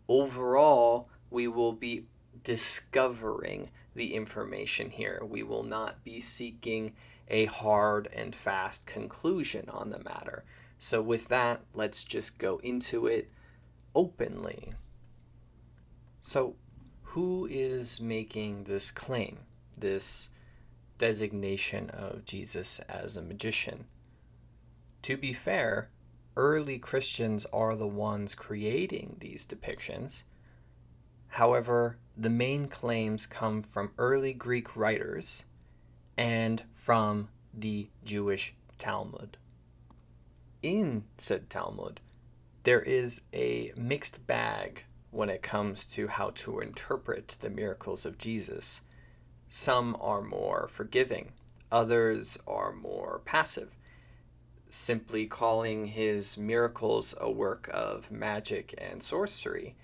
Overall, we will be discovering the information here. We will not be seeking a hard and fast conclusion on the matter. So with that, let's just go into it openly. So who is making this claim, this designation of Jesus as a magician? To be fair, early Christians are the ones creating these depictions. However, the main claims come from early Greek writers and from the Jewish Talmud. In said Talmud, there is a mixed bag when it comes to how to interpret the miracles of Jesus. Some are more forgiving, others are more passive, simply calling his miracles a work of magic and sorcery.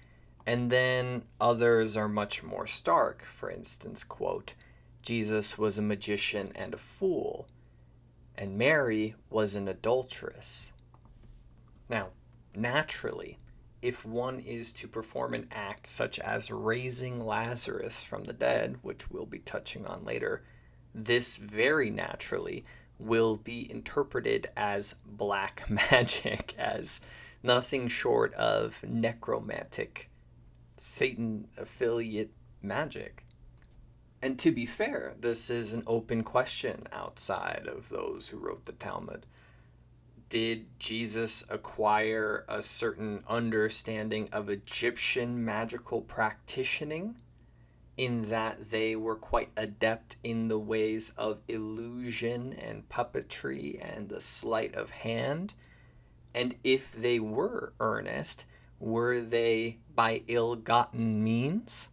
And then others are much more stark. For instance, quote, Jesus was a magician and a fool, and Mary was an adulteress. Now, naturally, if one is to perform an act such as raising Lazarus from the dead, which we'll be touching on later, this very naturally will be interpreted as black magic, as nothing short of necromantic, Satan affiliate magic. And to be fair, this is an open question outside of those who wrote the Talmud. Did Jesus acquire a certain understanding of Egyptian magical practicing, in that they were quite adept in the ways of illusion and puppetry and the sleight of hand? And if they were earnest, were they by ill-gotten means?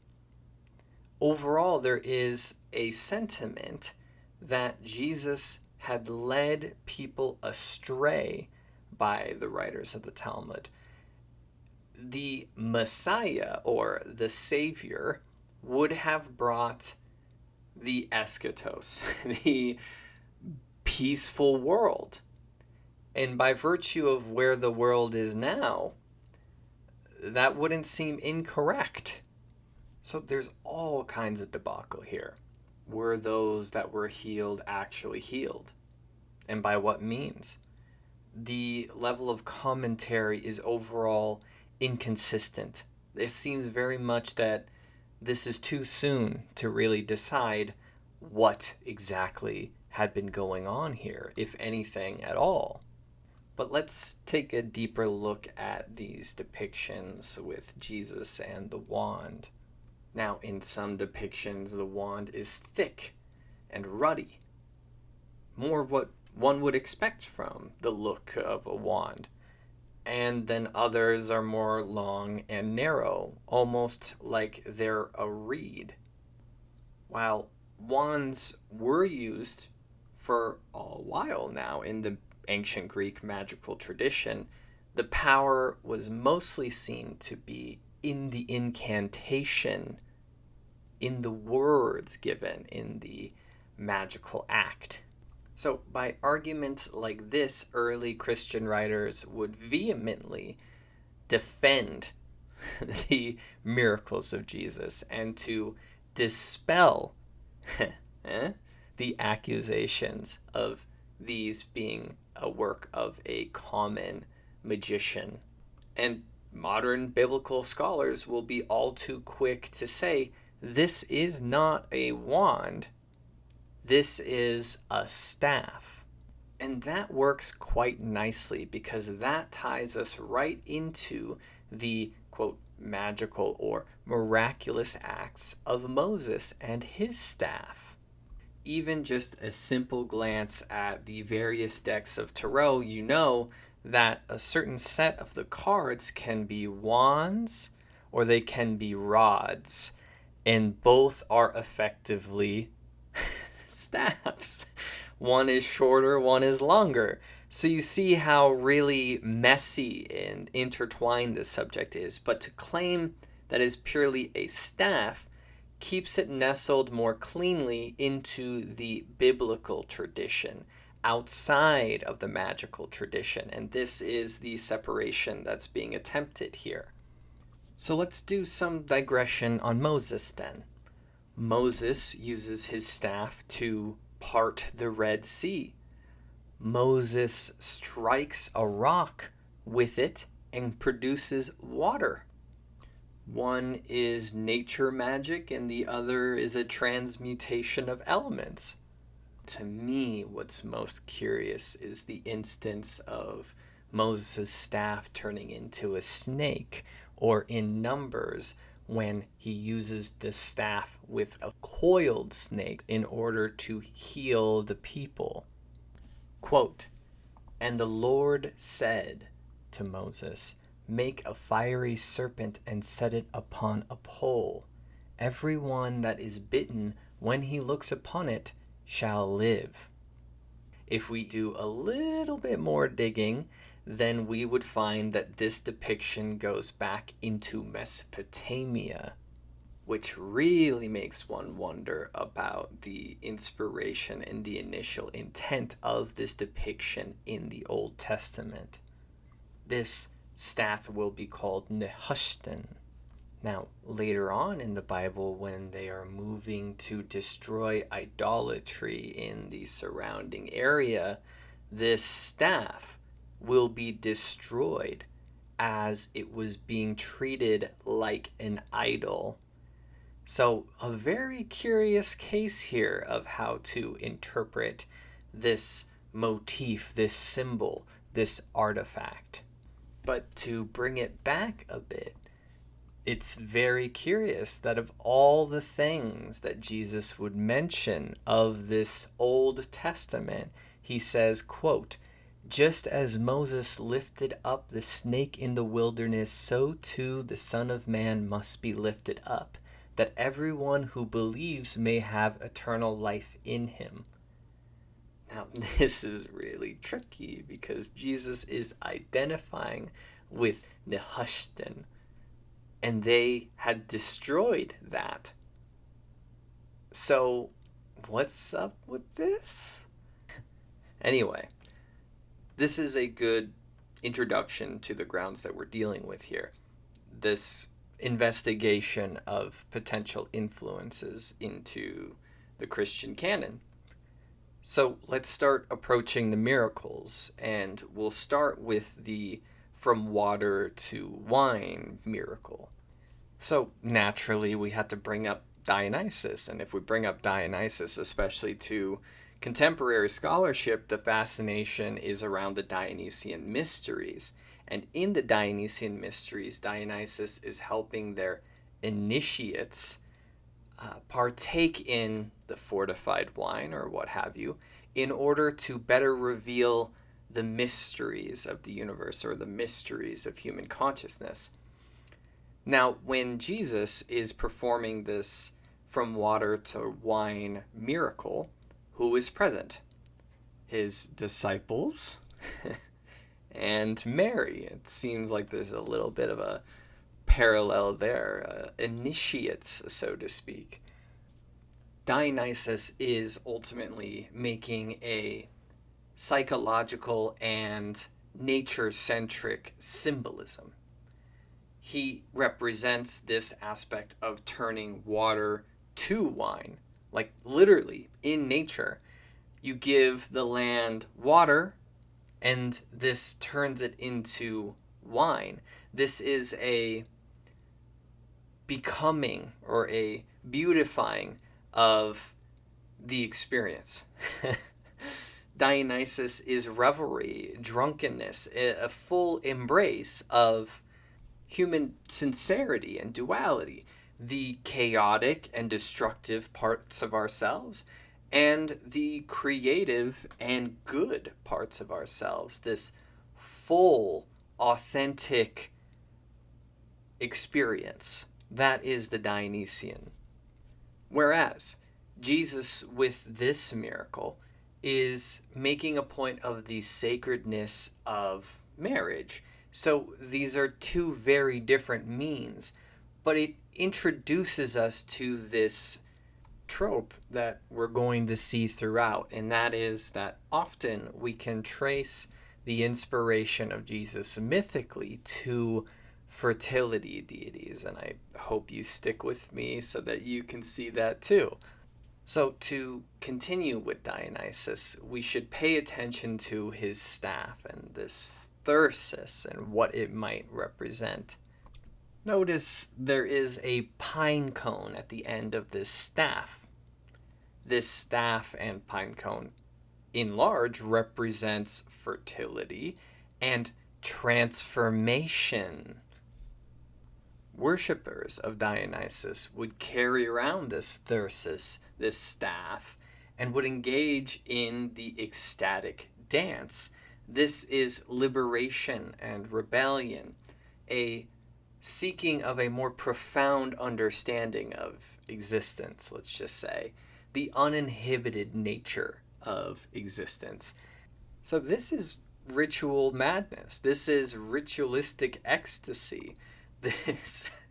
Overall, there is a sentiment that Jesus had led people astray by the writers of the Talmud. The Messiah, or the Savior, would have brought the eschatos, the peaceful world. And by virtue of where the world is now, that wouldn't seem incorrect. So there's all kinds of debacle here. Were those that were healed actually healed? And by what means? The level of commentary is overall inconsistent. It seems very much that this is too soon to really decide what exactly had been going on here, if anything at all. But let's take a deeper look at these depictions with Jesus and the wand. Now, in some depictions, the wand is thick and ruddy, more of what one would expect from the look of a wand. And then others are more long and narrow, almost like they're a reed. While wands were used for a while now in the ancient Greek magical tradition, the power was mostly seen to be in the incantation, in the words given in the magical act. So, by arguments like this, early Christian writers would vehemently defend the miracles of Jesus and to dispel the accusations of these being a work of a common magician. And modern biblical scholars will be all too quick to say, this is not a wand, this is a staff. And that works quite nicely because that ties us right into the, quote, magical or miraculous acts of Moses and his staff. Even just a simple glance at the various decks of tarot, you know that a certain set of the cards can be wands or they can be rods, and both are effectively staffs. One is shorter, one is longer. So you see how really messy and intertwined this subject is. But to claim that is purely a staff keeps it nestled more cleanly into the biblical tradition, outside of the magical tradition. And this is the separation that's being attempted here. So let's do some digression on Moses then. Moses uses his staff to part the Red Sea. Moses strikes a rock with it and produces water. One is nature magic and the other is a transmutation of elements. To me, what's most curious is the instance of Moses' staff turning into a snake, or in Numbers, when he uses the staff with a coiled snake in order to heal the people. Quote, "And the Lord said to Moses, make a fiery serpent and set it upon a pole. Every one that is bitten when he looks upon it shall live." If we do a little bit more digging, then we would find that this depiction goes back into Mesopotamia, which really makes one wonder about the inspiration and the initial intent of this depiction in the Old Testament. This staff will be called Nehushtan. Now, later on in the Bible, when they are moving to destroy idolatry in the surrounding area, this staff will be destroyed as it was being treated like an idol. So, a very curious case here of how to interpret this motif, this symbol, this artifact. But to bring it back a bit, it's very curious that of all the things that Jesus would mention of this Old Testament, he says, quote, "Just as Moses lifted up the snake in the wilderness, so too the Son of Man must be lifted up, that everyone who believes may have eternal life in him." Now, this is really tricky because Jesus is identifying with Nehushtan, and they had destroyed that. So, what's up with this? Anyway, this is a good introduction to the grounds that we're dealing with here. This investigation of potential influences into the Christian canon. So let's start approaching the miracles, and we'll start with the from water to wine miracle. So naturally we had to bring up Dionysus, and if we bring up Dionysus, especially to contemporary scholarship, the fascination is around the Dionysian mysteries. And in the Dionysian mysteries, Dionysus is helping their initiates partake in the fortified wine or what have you, in order to better reveal the mysteries of the universe or the mysteries of human consciousness. Now, when Jesus is performing this from water to wine miracle, who is present? His disciples and Mary. It seems like there's a little bit of a parallel there, initiates, so to speak. Dionysus is ultimately making a psychological and nature-centric symbolism. He represents this aspect of turning water to wine, like literally in nature. You give the land water, and this turns it into wine. This is a becoming or a beautifying of the experience. Dionysus is revelry, drunkenness, a full embrace of human sincerity and duality, the chaotic and destructive parts of ourselves, and the creative and good parts of ourselves. This full, authentic experience. That is the Dionysian. Whereas Jesus, with this miracle, is making a point of the sacredness of marriage. So these are two very different means, but it introduces us to this trope that we're going to see throughout, and that is that often we can trace the inspiration of Jesus mythically to fertility deities, and I hope you stick with me so that you can see that too. So to continue with Dionysus, we should pay attention to his staff and this thyrsus and what it might represent. Notice there is a pine cone at the end of this staff. This staff and pine cone in large represents fertility and transformation. Worshippers of Dionysus would carry around this thyrsus, this staff, and would engage in the ecstatic dance. This is liberation and rebellion, a seeking of a more profound understanding of existence, let's just say, the uninhibited nature of existence. So this is ritual madness. This is ritualistic ecstasy. This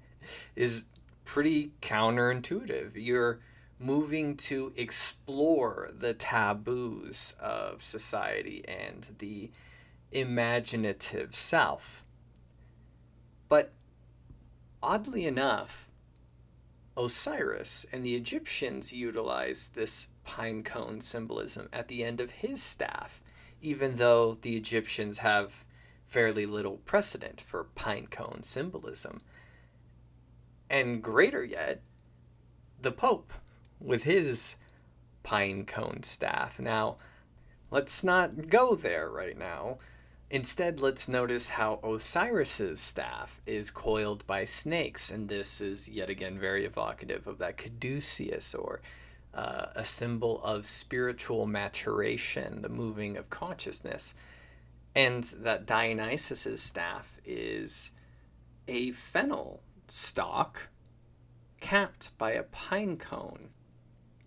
is pretty counterintuitive. You're moving to explore the taboos of society and the imaginative self. But oddly enough, Osiris and the Egyptians utilized this pine cone symbolism at the end of his staff, even though the Egyptians have fairly little precedent for pine cone symbolism. And greater yet, the Pope with his pine cone staff. Now, let's not go there right now. Instead, let's notice how Osiris's staff is coiled by snakes, and this is yet again very evocative of that caduceus, or a symbol of spiritual maturation, the moving of consciousness. And that Dionysus's staff is a fennel stalk capped by a pine cone.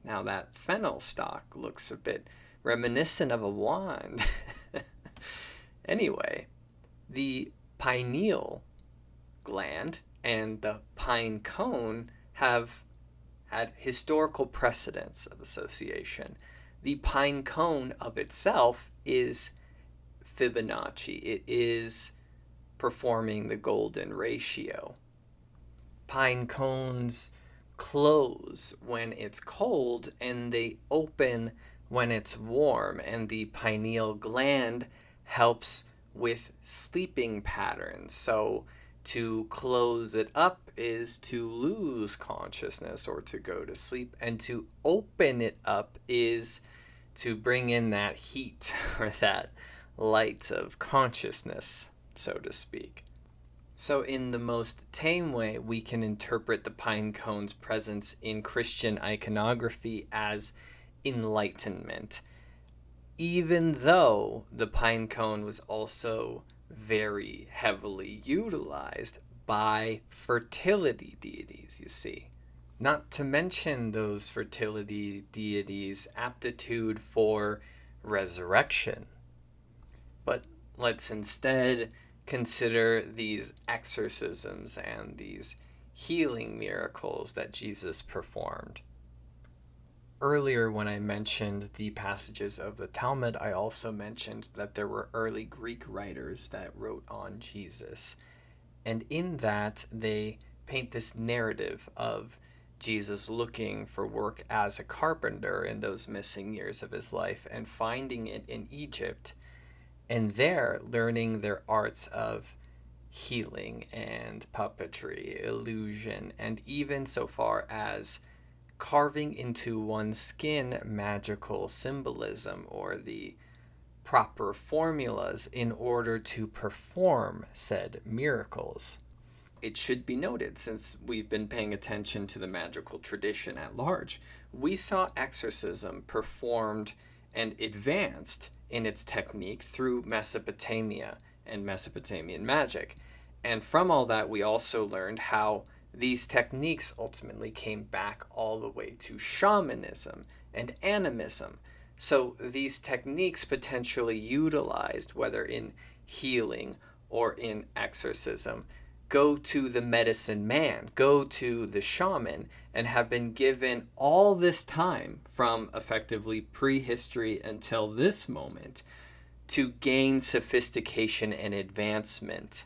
Now that fennel stalk looks a bit reminiscent of a wand. Anyway, the pineal gland and the pine cone have had historical precedents of association. The pine cone of itself is Fibonacci. It is performing the golden ratio. Pine cones close when it's cold and they open when it's warm, and the pineal gland helps with sleeping patterns. So to close it up is to lose consciousness or to go to sleep, and to open it up is to bring in that heat or that light of consciousness, so to speak. So in the most tame way, we can interpret the pine cone's presence in Christian iconography as enlightenment, even though the pine cone was also very heavily utilized by fertility deities, you see. Not to mention those fertility deities' aptitude for resurrection. But let's instead consider these exorcisms and these healing miracles that Jesus performed. earlier when I mentioned the passages of the Talmud, I also mentioned that there were early Greek writers that wrote on Jesus. And in that, they paint this narrative of Jesus looking for work as a carpenter in those missing years of his life and finding it in Egypt, and there learning their arts of healing and puppetry, illusion, and even so far as carving into one's skin magical symbolism or the proper formulas in order to perform said miracles. It should be noted, since we've been paying attention to the magical tradition at large, we saw exorcism performed and advanced in its technique through Mesopotamia and Mesopotamian magic. And from all that, we also learned how these techniques ultimately came back all the way to shamanism and animism. So these techniques potentially utilized, whether in healing or in exorcism, go to the medicine man, go to the shaman, and have been given all this time from effectively prehistory until this moment to gain sophistication and advancement.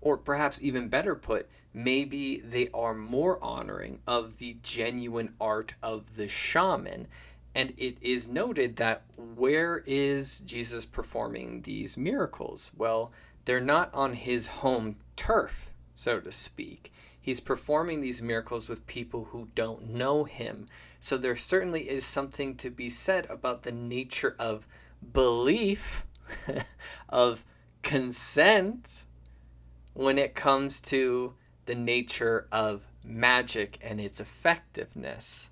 Or perhaps even better put, maybe they are more honoring of the genuine art of the shaman. And it is noted that where is Jesus performing these miracles? Well, they're not on his home turf, so to speak. He's performing these miracles with people who don't know him. So there certainly is something to be said about the nature of belief, of consent, when it comes to the nature of magic and its effectiveness.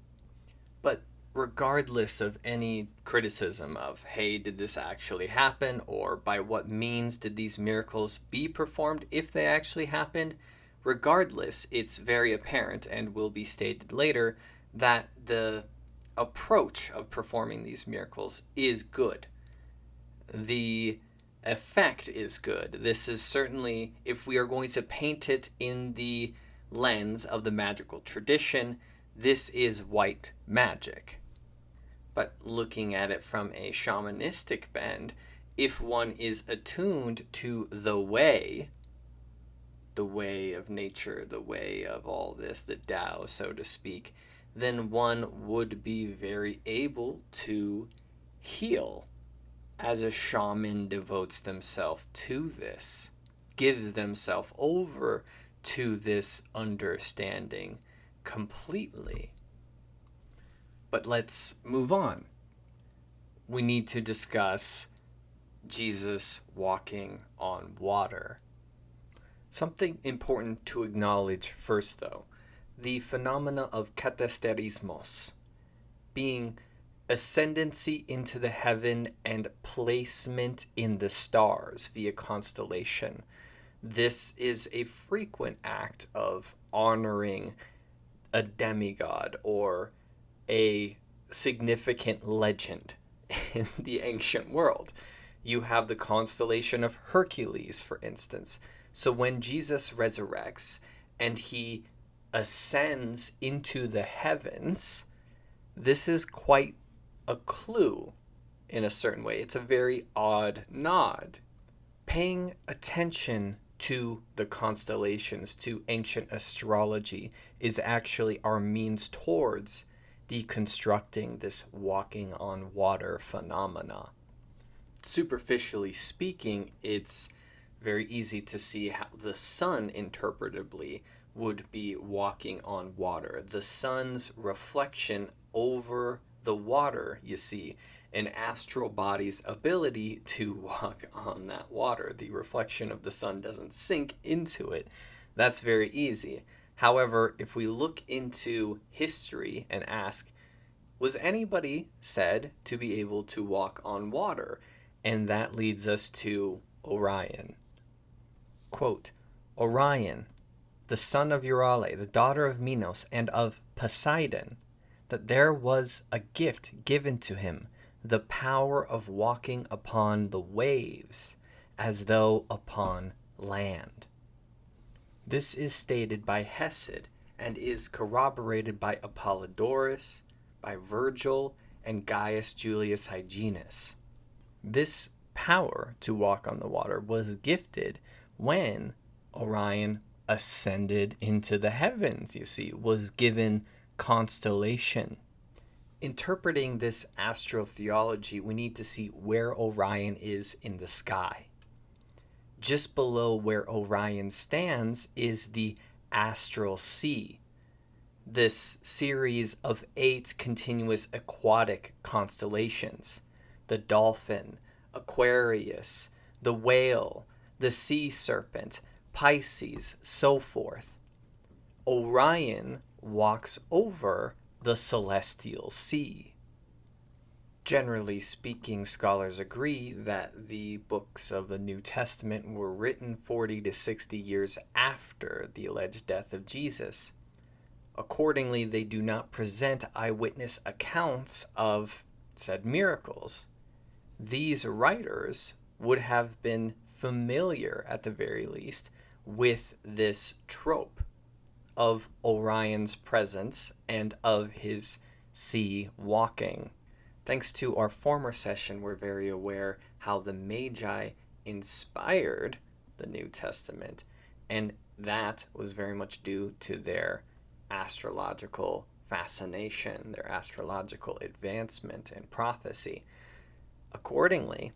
But regardless of any criticism of, hey, did this actually happen, or by what means did these miracles be performed if they actually happened, regardless, it's very apparent, and will be stated later, that the approach of performing these miracles is good. The effect is good. This is certainly, if we are going to paint it in the lens of the magical tradition, this is white magic. But looking at it from a shamanistic bend, if one is attuned to the way of nature, the way of all this, the Tao, so to speak, then one would be very able to heal, as a shaman devotes themselves to this, gives themselves over to this understanding completely. But let's move on. We need to discuss Jesus walking on water. Something important to acknowledge first, though, the phenomena of katasterismos, being ascendancy into the heaven and placement in the stars via constellation. This is a frequent act of honoring a demigod or a significant legend in the ancient world. You have the constellation of Hercules, for instance. So when Jesus resurrects and he ascends into the heavens, this is quite a clue in a certain way. It's a very odd nod. Paying attention to the constellations, to ancient astrology, is actually our means towards deconstructing this walking on water phenomena. Superficially speaking, it's very easy to see how the sun interpretably would be walking on water. The sun's reflection over the water, you see, an astral body's ability to walk on that water. The reflection of the sun doesn't sink into it. That's very easy. However, if we look into history and ask, was anybody said to be able to walk on water? And that leads us to Orion. Quote, Orion, the son of Eurale, the daughter of Minos and of Poseidon, that there was a gift given to him, the power of walking upon the waves, as though upon land. This is stated by Hesiod and is corroborated by Apollodorus, by Virgil and Gaius Julius Hyginus. This power to walk on the water was gifted when Orion ascended into the heavens, was given constellation. Interpreting this astrotheology, we need to see where Orion is in the sky. Just below where Orion stands is the astral sea, this series of 8 continuous aquatic constellations: the dolphin, Aquarius, the whale, the sea serpent, Pisces, so forth. Orion walks over the celestial sea. Generally speaking, scholars agree that the books of the New Testament were written 40 to 60 years after the alleged death of Jesus. Accordingly, they do not present eyewitness accounts of said miracles. These writers would have been familiar, at the very least, with this trope of Orion's presence and of his sea walking. Thanks to our former session, we're very aware how the Magi inspired the New Testament, and that was very much due to their astrological fascination, their astrological advancement and prophecy. Accordingly,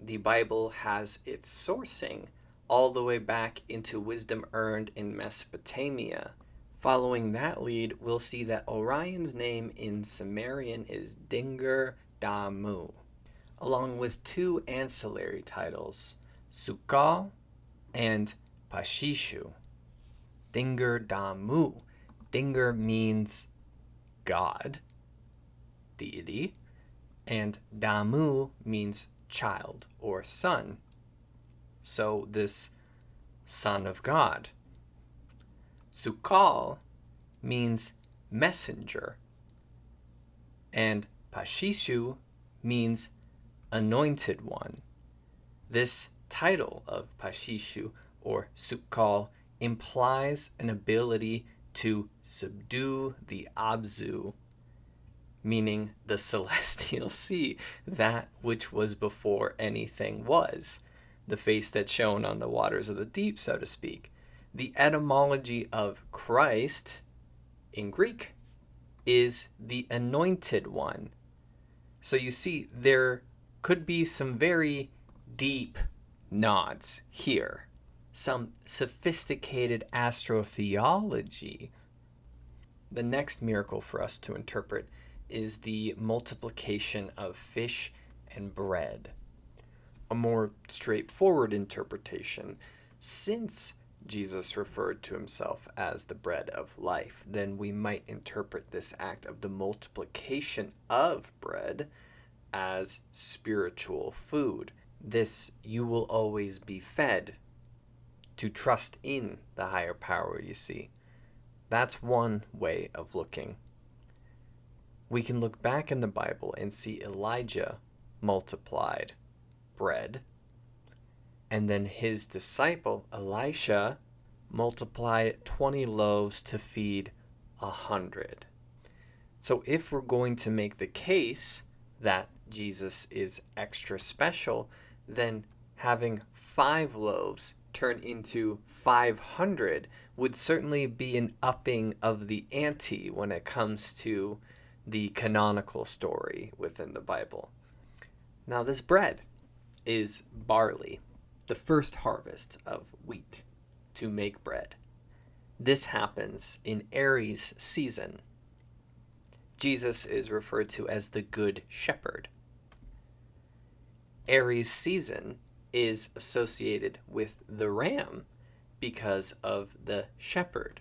the Bible has its sourcing all the way back into wisdom earned in Mesopotamia. Following that lead, we'll see that Orion's name in Sumerian is Dingur Damu, along with 2 ancillary titles, Sukal and Pashishu. Dingur Damu. Dingur means God, deity, and Damu means child or son. So this son of God. Sukal means messenger, and Pashishu means anointed one. This title of Pashishu or Sukal implies an ability to subdue the Abzu, meaning the celestial sea, that which was before anything was, the face that shone on the waters of the deep, so to speak. The etymology of Christ in Greek is the anointed one. So you see, there could be some very deep nods here, some sophisticated astrotheology. The next miracle for us to interpret is the multiplication of fish and bread. A more straightforward interpretation, since Jesus referred to himself as the bread of life, then we might interpret this act of the multiplication of bread as spiritual food. This you will always be fed, to trust in the higher power, you see. That's one way of looking. We can look back in the Bible and see Elijah multiplied bread, and then his disciple Elisha multiplied 20 loaves to feed 100. So if we're going to make the case that Jesus is extra special, then having 5 loaves turn into 500 would certainly be an upping of the ante when it comes to the canonical story within the Bible. Now, this bread is barley, the first harvest of wheat to make bread. This happens in Aries season. Jesus is referred to as the Good Shepherd. Aries season is associated with the ram because of the shepherd.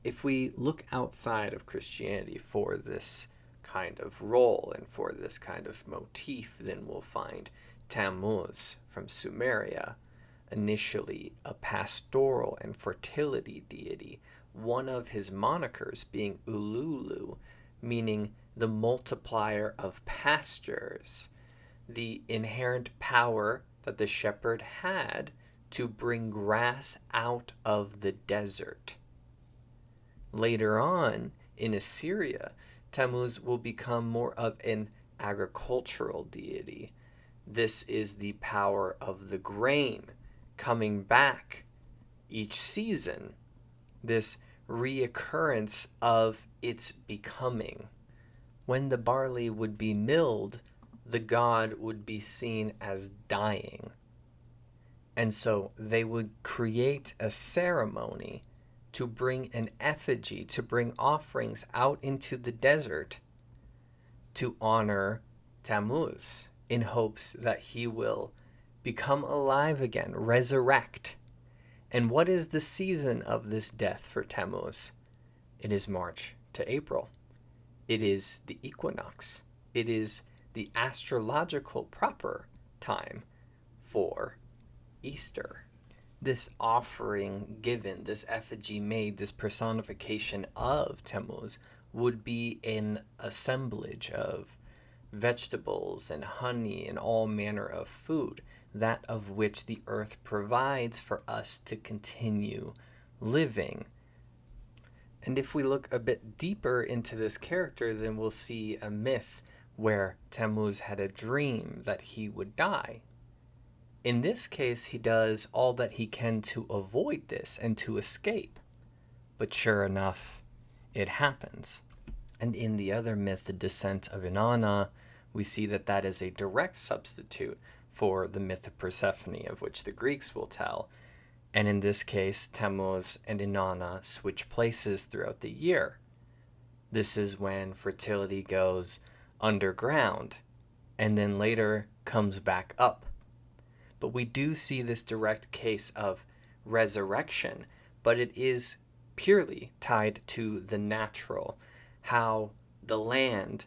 If we look outside of Christianity for this kind of role and for this kind of motif, then we'll find Tammuz from Sumeria, initially a pastoral and fertility deity, one of his monikers being Ululu, meaning the multiplier of pastures, the inherent power that the shepherd had to bring grass out of the desert. Later on, in Assyria, Tammuz will become more of an agricultural deity. This is the power of the grain coming back each season, this reoccurrence of its becoming. When the barley would be milled, the god would be seen as dying. And so they would create a ceremony to bring an effigy, to bring offerings out into the desert to honor Tammuz in hopes that he will become alive again, resurrect. And what is the season of this death for Tammuz? It is March to April. It is the equinox. It is the astrological proper time for Easter. This offering given, this effigy made, this personification of Tammuz would be an assemblage of vegetables and honey and all manner of food, that of which the earth provides for us to continue living. And if we look a bit deeper into this character, then we'll see a myth where Tammuz had a dream that he would die. In this case, he does all that he can to avoid this and to escape. But sure enough, it happens. And in the other myth, the descent of Inanna, we see that that is a direct substitute for the myth of Persephone, of which the Greeks will tell. And in this case, Tammuz and Inanna switch places throughout the year. This is when fertility goes underground and then later comes back up. But we do see this direct case of resurrection, but it is purely tied to the natural, how the land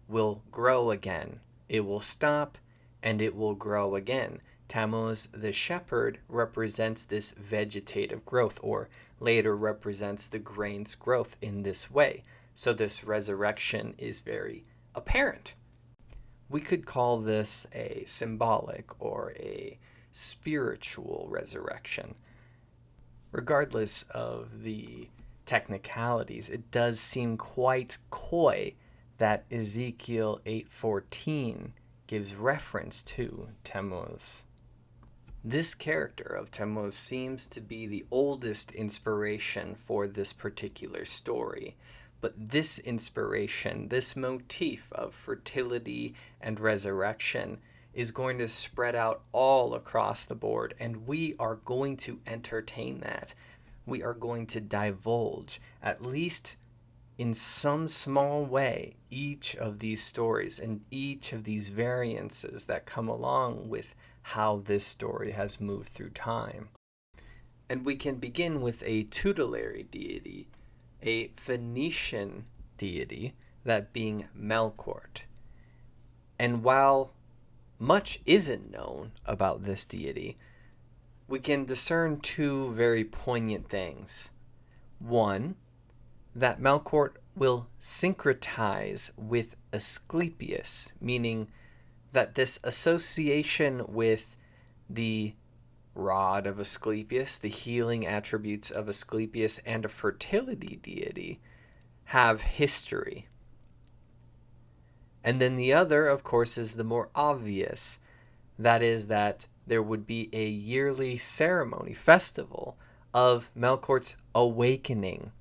will grow again. It will stop and it will grow again. Tammuz, the shepherd, represents this vegetative growth, or later represents the grain's growth in this way. So this resurrection is very apparent. We could call this a symbolic or a spiritual resurrection. Regardless of the technicalities, it does seem quite coy that Ezekiel 8:14 gives reference to Tammuz. This character of Tammuz seems to be the oldest inspiration for this particular story. But this inspiration, this motif of fertility and resurrection is going to spread out all across the board, and we are going to entertain that. We are going to divulge, at least in some small way, each of these stories and each of these variances that come along with how this story has moved through time. And we can begin with a tutelary deity, a Phoenician deity, that being Melkort. And while much isn't known about this deity, we can discern two very poignant things. One, that Melkort will syncretize with Asclepius, meaning that this association with the rod of Asclepius, the healing attributes of Asclepius, and a fertility deity have history. And then the other, of course, is the more obvious. That is that there would be a yearly ceremony, festival, of Melkort's awakening,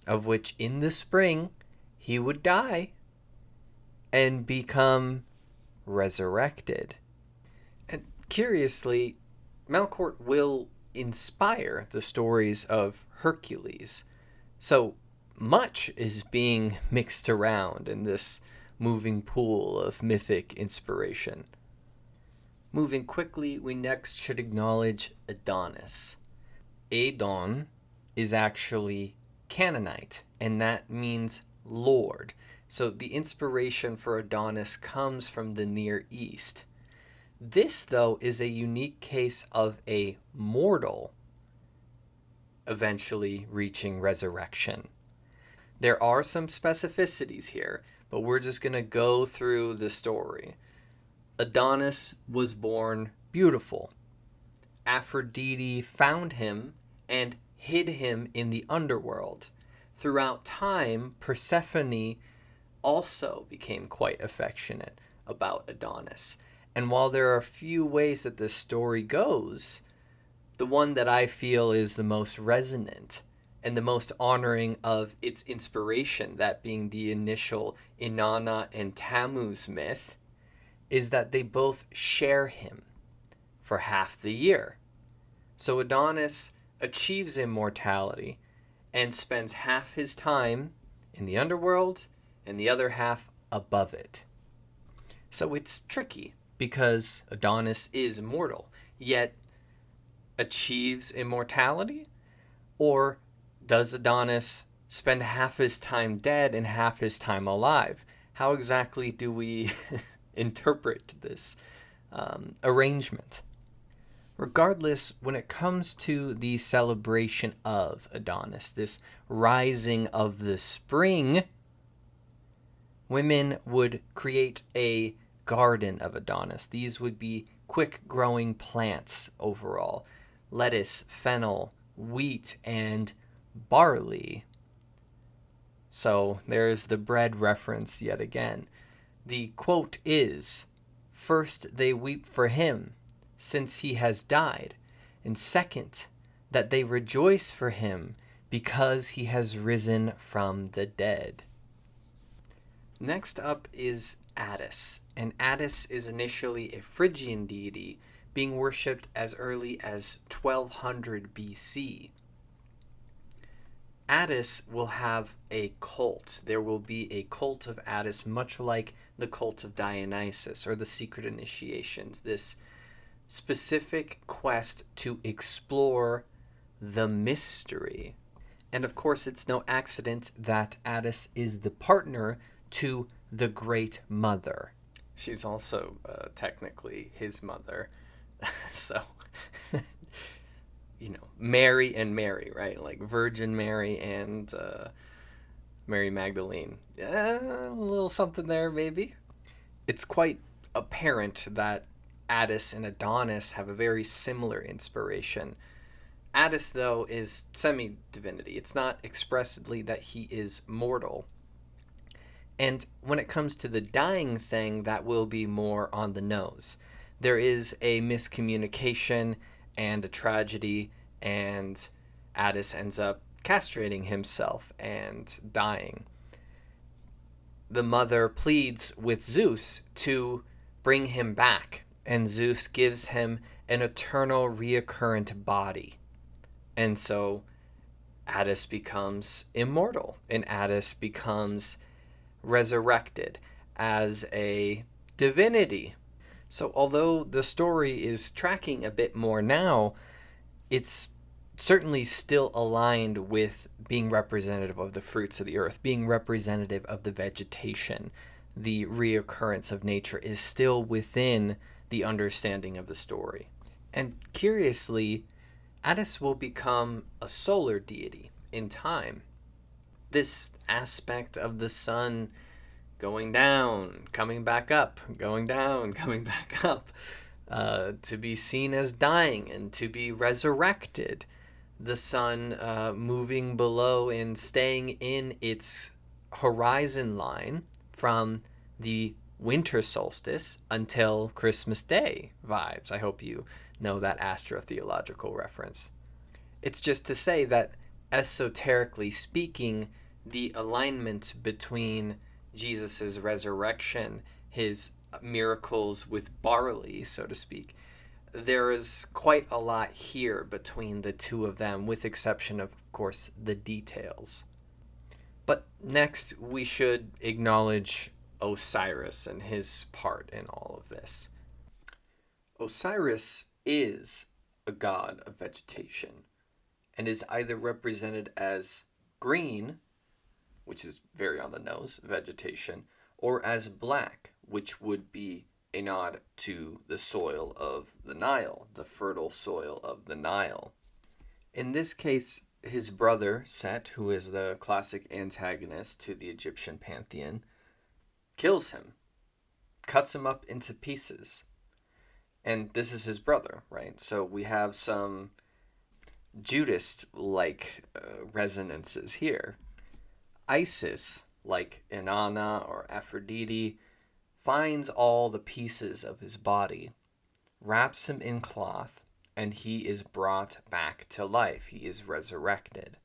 of which in the spring he would die and become resurrected. And curiously, Melkort will inspire the stories of Hercules. So much is being mixed around in this moving pool of mythic inspiration. Moving quickly, we next should acknowledge Adonis. Adon is actually Canaanite, and that means Lord. So the inspiration for Adonis comes from the Near East. This, though, is a unique case of a mortal eventually reaching resurrection. There are some specificities here, but we're just going to go through the story. Adonis was born beautiful. Aphrodite found him and hid him in the underworld. throughout time, Persephone also became quite affectionate about Adonis. And while there are a few ways that this story goes, the one that I feel is the most resonant and the most honoring of its inspiration, that being the initial Inanna and Tammuz myth, is that they both share him for half the year. So Adonis achieves immortality and spends half his time in the underworld and the other half above it. So it's tricky because Adonis is mortal, yet achieves immortality? Or does Adonis spend half his time dead and half his time alive? How exactly do we interpret this arrangement? Regardless, when it comes to the celebration of Adonis, this rising of the spring, women would create a garden of Adonis. These would be quick growing plants overall: lettuce, fennel, wheat, and barley. So there's the bread reference yet again. The quote is, "First they weep for him, since he has died, and second, that they rejoice for him, because he has risen from the dead." Next up is Attis, and Attis is initially a Phrygian deity being worshipped as early as 1200 BC. Attis will have a cult. There will be a cult of Attis, much like the cult of Dionysus or the secret initiations, this specific quest to explore the mystery. And of course, it's no accident that Attis is the partner to the Great Mother. She's also technically his mother. So, Mary and Mary, right? Like Virgin Mary and Mary Magdalene. A little something there, maybe. It's quite apparent that Attis and Adonis have a very similar inspiration. Attis, though, is semi-divinity. It's not expressly that he is mortal. And when it comes to the dying thing, that will be more on the nose. There is a miscommunication and a tragedy, and Attis ends up castrating himself and dying. The mother pleads with Zeus to bring him back, and Zeus gives him an eternal reoccurrent body. And so Attis becomes immortal, and Attis becomes resurrected as a divinity. So although the story is tracking a bit more now, it's certainly still aligned with being representative of the fruits of the earth, being representative of the vegetation. The reoccurrence of nature is still within the understanding of the story. And curiously, Attis will become a solar deity in time. This aspect of the sun going down, coming back up, going down, coming back up, to be seen as dying and to be resurrected. The sun moving below and staying in its horizon line from the winter solstice until Christmas Day vibes. I hope you know that astrotheological reference. It's just to say that, esoterically speaking, the alignment between Jesus' resurrection, his miracles with barley, so to speak, there is quite a lot here between the two of them, with exception of course, the details. But next, we should acknowledge Osiris and his part in all of this. Osiris is a god of vegetation and is either represented as green, which is very on the nose, vegetation, or as black, which would be a nod to the soil of the Nile, the fertile soil of the Nile. In this case, his brother, Set, who is the classic antagonist to the Egyptian pantheon, kills him, cuts him up into pieces. And this is his brother, right? So we have some Judas-like resonances here. Isis, like Inanna or Aphrodite, finds all the pieces of his body, wraps him in cloth, and he is brought back to life. He is resurrected.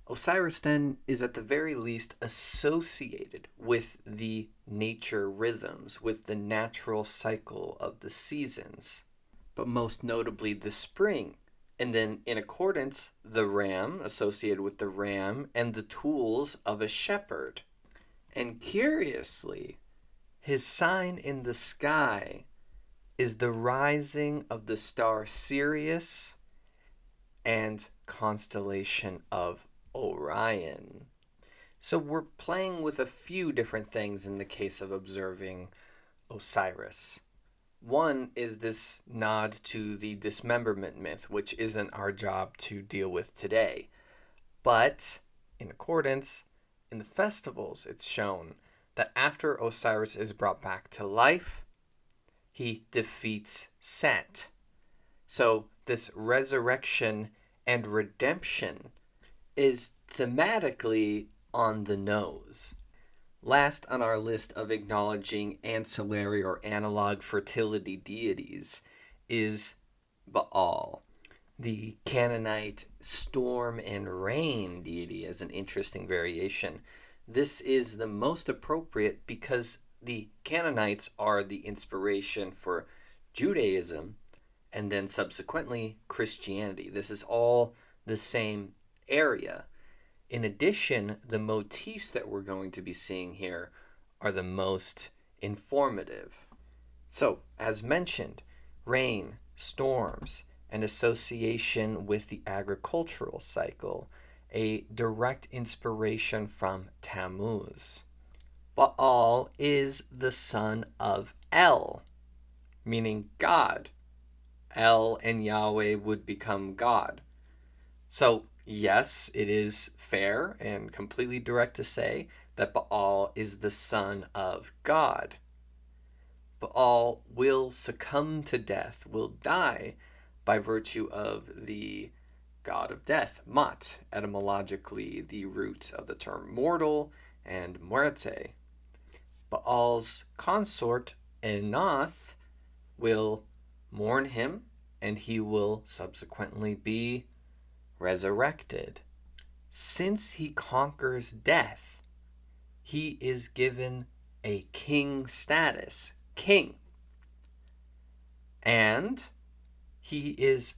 Osiris then is at the very least associated with the nature rhythms, with the natural cycle of the seasons, but most notably the spring. And then, in accordance, the ram, associated with the ram, and the tools of a shepherd. And curiously, his sign in the sky is the rising of the star Sirius and constellation of Orion. So we're playing with a few different things in the case of observing Osiris. One is this nod to the dismemberment myth, which isn't our job to deal with today. But in accordance, in the festivals, it's shown that after Osiris is brought back to life, he defeats Set. So this resurrection and redemption is thematically on the nose. Last on our list of acknowledging ancillary or analog fertility deities is Baal, the Canaanite storm and rain deity, as an interesting variation. This is the most appropriate because the Canaanites are the inspiration for Judaism and then subsequently Christianity. This is all the same area. In addition, the motifs that we're going to be seeing here are the most informative. So, as mentioned, rain, storms, and association with the agricultural cycle, a direct inspiration from Tammuz. Baal is the son of El, meaning God. El and Yahweh would become God. So, yes, it is fair and completely direct to say that Baal is the son of God. Baal will succumb to death, will die by virtue of the god of death, Mat, etymologically the root of the term mortal and muerte. Baal's consort, Enoth, will mourn him, and he will subsequently be resurrected. Since he conquers death, he is given a king status, king. And he is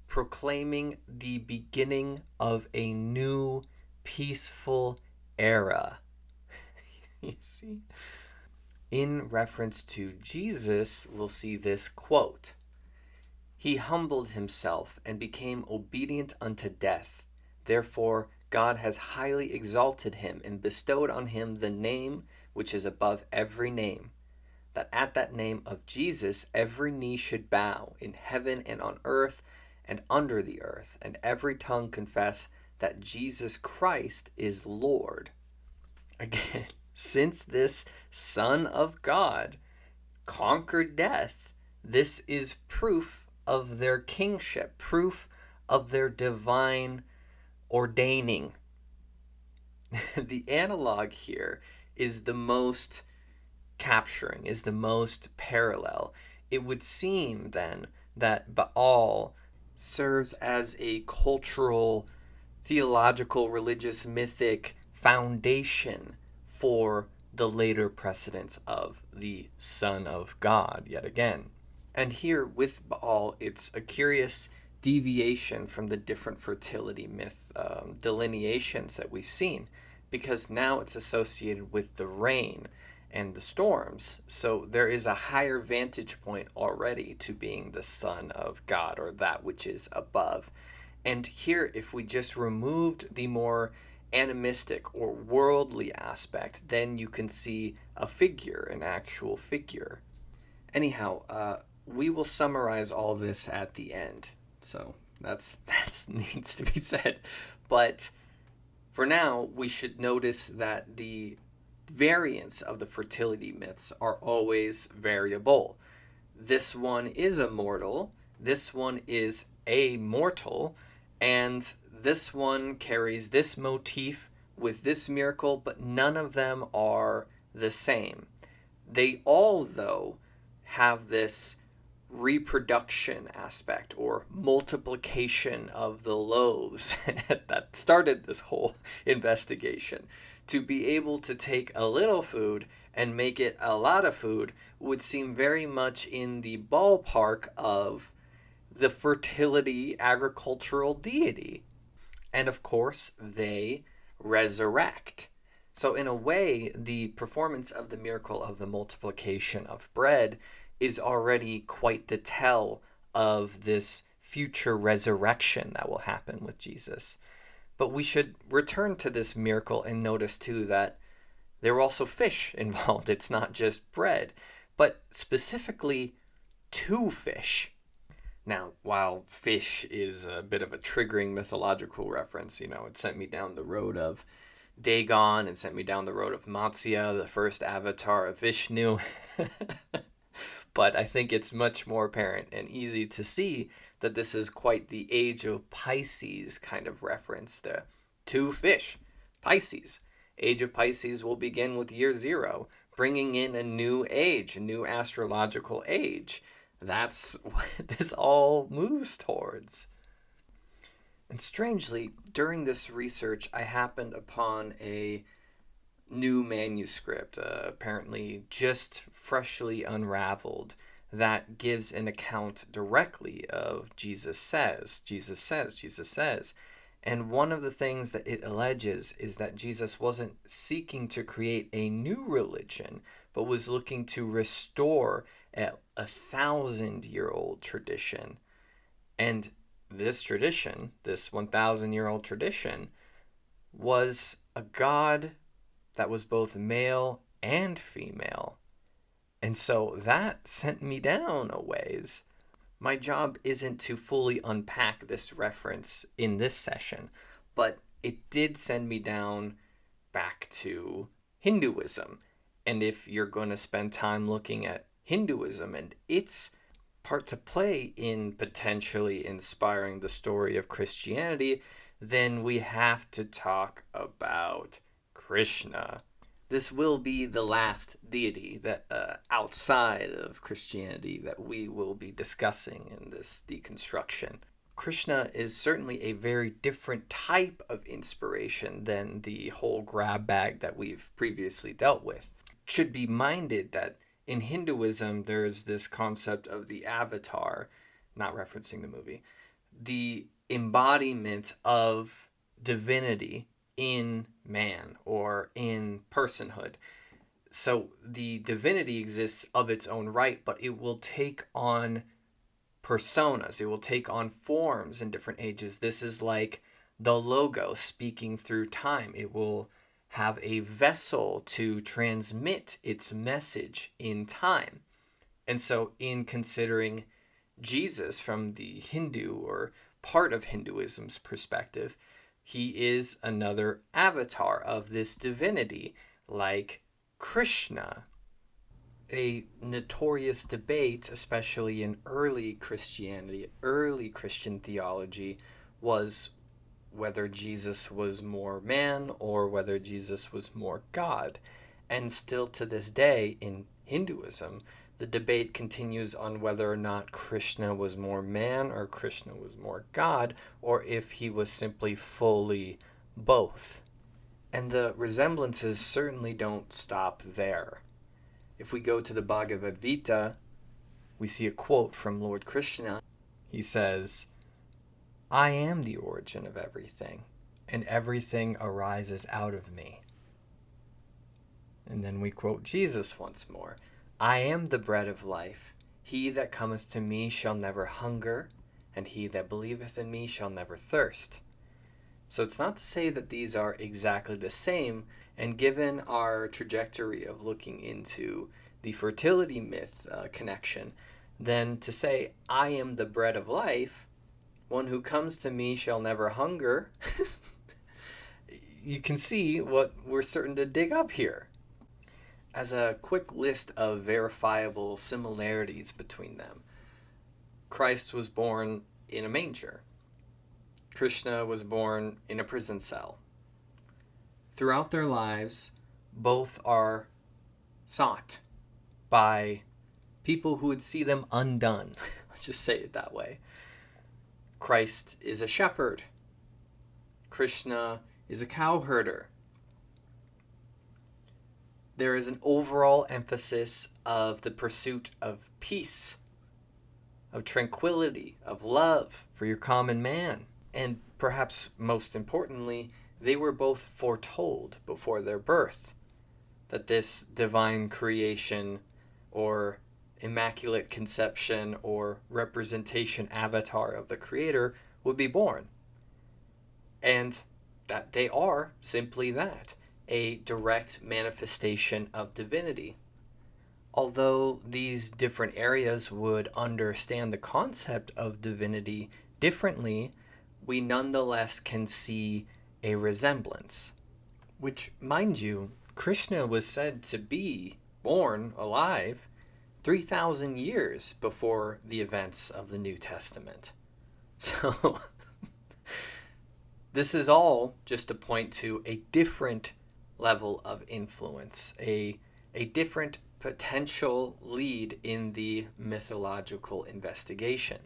proclaiming the beginning of a new peaceful era. You see? In reference to Jesus, we'll see this quote: "He humbled himself and became obedient unto death. Therefore God has highly exalted him and bestowed on him the name which is above every name, that at that name of Jesus every knee should bow in heaven and on earth and under the earth, and every tongue confess that Jesus Christ is Lord." Again, since this Son of God conquered death, this is proof of their kingship, proof of their divine ordaining. The analog here is the most capturing, is the most parallel. It would seem then that Baal serves as a cultural, theological, religious, mythic foundation for the later precedents of the Son of God, yet again. And here with Baal, it's a curious deviation from the different fertility myth delineations that we've seen, because now it's associated with the rain and the storms. So there is a higher vantage point already to being the Son of God, or that which is above. And here, if we just removed the more animistic or worldly aspect, then you can see a figure, an actual figure. Anyhow, we will summarize all this at the end. So that's needs to be said. But for now, we should notice that the variants of the fertility myths are always variable. This one is immortal, this one is amortal, and this one carries this motif with this miracle, but none of them are the same. They all, though, have this reproduction aspect or multiplication of the loaves that started this whole investigation. To be able to take a little food and make it a lot of food would seem very much in the ballpark of the fertility agricultural deity. And of course, they resurrect. So, in a way, the performance of the miracle of the multiplication of bread is already quite the tell of this future resurrection that will happen with Jesus. But we should return to this miracle and notice too that there were also fish involved. It's not just bread, but specifically 2 fish. Now, while fish is a bit of a triggering mythological reference, it sent me down the road of Dagon and sent me down the road of Matsya, the first avatar of Vishnu. But I think it's much more apparent and easy to see that this is quite the age of Pisces kind of reference. The 2 fish, Pisces. Age of Pisces will begin with year 0, bringing in a new age, a new astrological age. That's what this all moves towards. And strangely, during this research, I happened upon a new manuscript, apparently just freshly unraveled, that gives an account directly of Jesus says. And one of the things that it alleges is that Jesus wasn't seeking to create a new religion, but was looking to restore a 1,000-year-old tradition. And this tradition, this 1,000-year-old tradition, was a God that was both male and female. And so that sent me down a ways. My job isn't to fully unpack this reference in this session, but it did send me down back to Hinduism. And if you're going to spend time looking at Hinduism and its part to play in potentially inspiring the story of Christianity, then we have to talk about Krishna. This will be the last deity that outside of Christianity that we will be discussing in this deconstruction. Krishna is certainly a very different type of inspiration than the whole grab bag that we've previously dealt with. It should be minded that in Hinduism, there's this concept of the avatar, not referencing the movie, the embodiment of divinity in man or in personhood. So the divinity exists of its own right, but it will take on personas. It will take on forms in different ages. This is like the Logos speaking through time. It will have a vessel to transmit its message in time. And so in considering Jesus from the Hindu or part of Hinduism's perspective, he is another avatar of this divinity, like Krishna. A notorious debate, especially in early Christianity, early Christian theology, was whether Jesus was more man or whether Jesus was more God. And still to this day in Hinduism, the debate continues on whether or not Krishna was more man or Krishna was more God, or if he was simply fully both. And the resemblances certainly don't stop there. If we go to the Bhagavad Gita, we see a quote from Lord Krishna. He says, "I am the origin of everything, and everything arises out of me." And then we quote Jesus once more. "I am the bread of life. He that cometh to me shall never hunger, and he that believeth in me shall never thirst." So it's not to say that these are exactly the same, and given our trajectory of looking into the fertility myth connection, then to say, "I am the bread of life, one who comes to me shall never hunger," you can see what we're starting to dig up here. As a quick list of verifiable similarities between them, Christ was born in a manger. Krishna was born in a prison cell. throughout their lives, both are sought by people who would see them undone. Let's just say it that way. Christ is a shepherd. Krishna is a cowherder. There is an overall emphasis of the pursuit of peace, of tranquility, of love for your common man. And perhaps most importantly, they were both foretold before their birth that this divine creation or immaculate conception or representation avatar of the Creator would be born. And that they are simply that, a direct manifestation of divinity. Although these different areas would understand the concept of divinity differently, we nonetheless can see a resemblance. Which, mind you, Krishna was said to be born alive 3,000 years before the events of the New Testament. So, this is all just to point to a different level of influence, a different potential lead in the mythological investigation.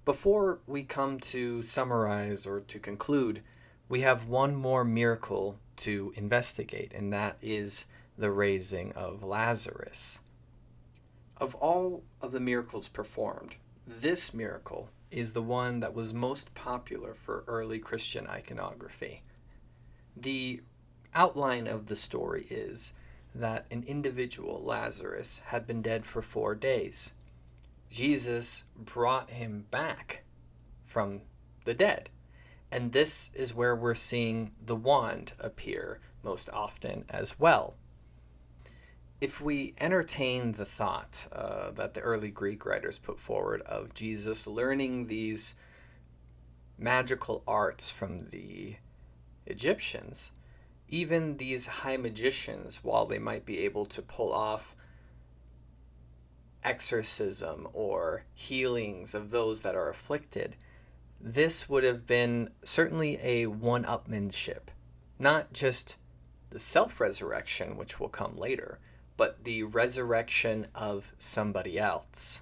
Before we come to summarize or to conclude, we have one more miracle to investigate, and that is the raising of Lazarus. Of all of the miracles performed, this miracle is the one that was most popular for early Christian iconography. The outline of the story is that an individual, Lazarus, had been dead for 4 days. Jesus brought him back from the dead. And this is where we're seeing the wand appear most often as well. If we entertain the thought that the early Greek writers put forward of Jesus learning these magical arts from the Egyptians, even these high magicians, while they might be able to pull off exorcism or healings of those that are afflicted, this would have been certainly a one-upmanship, not just the self-resurrection, which will come later, but the resurrection of somebody else.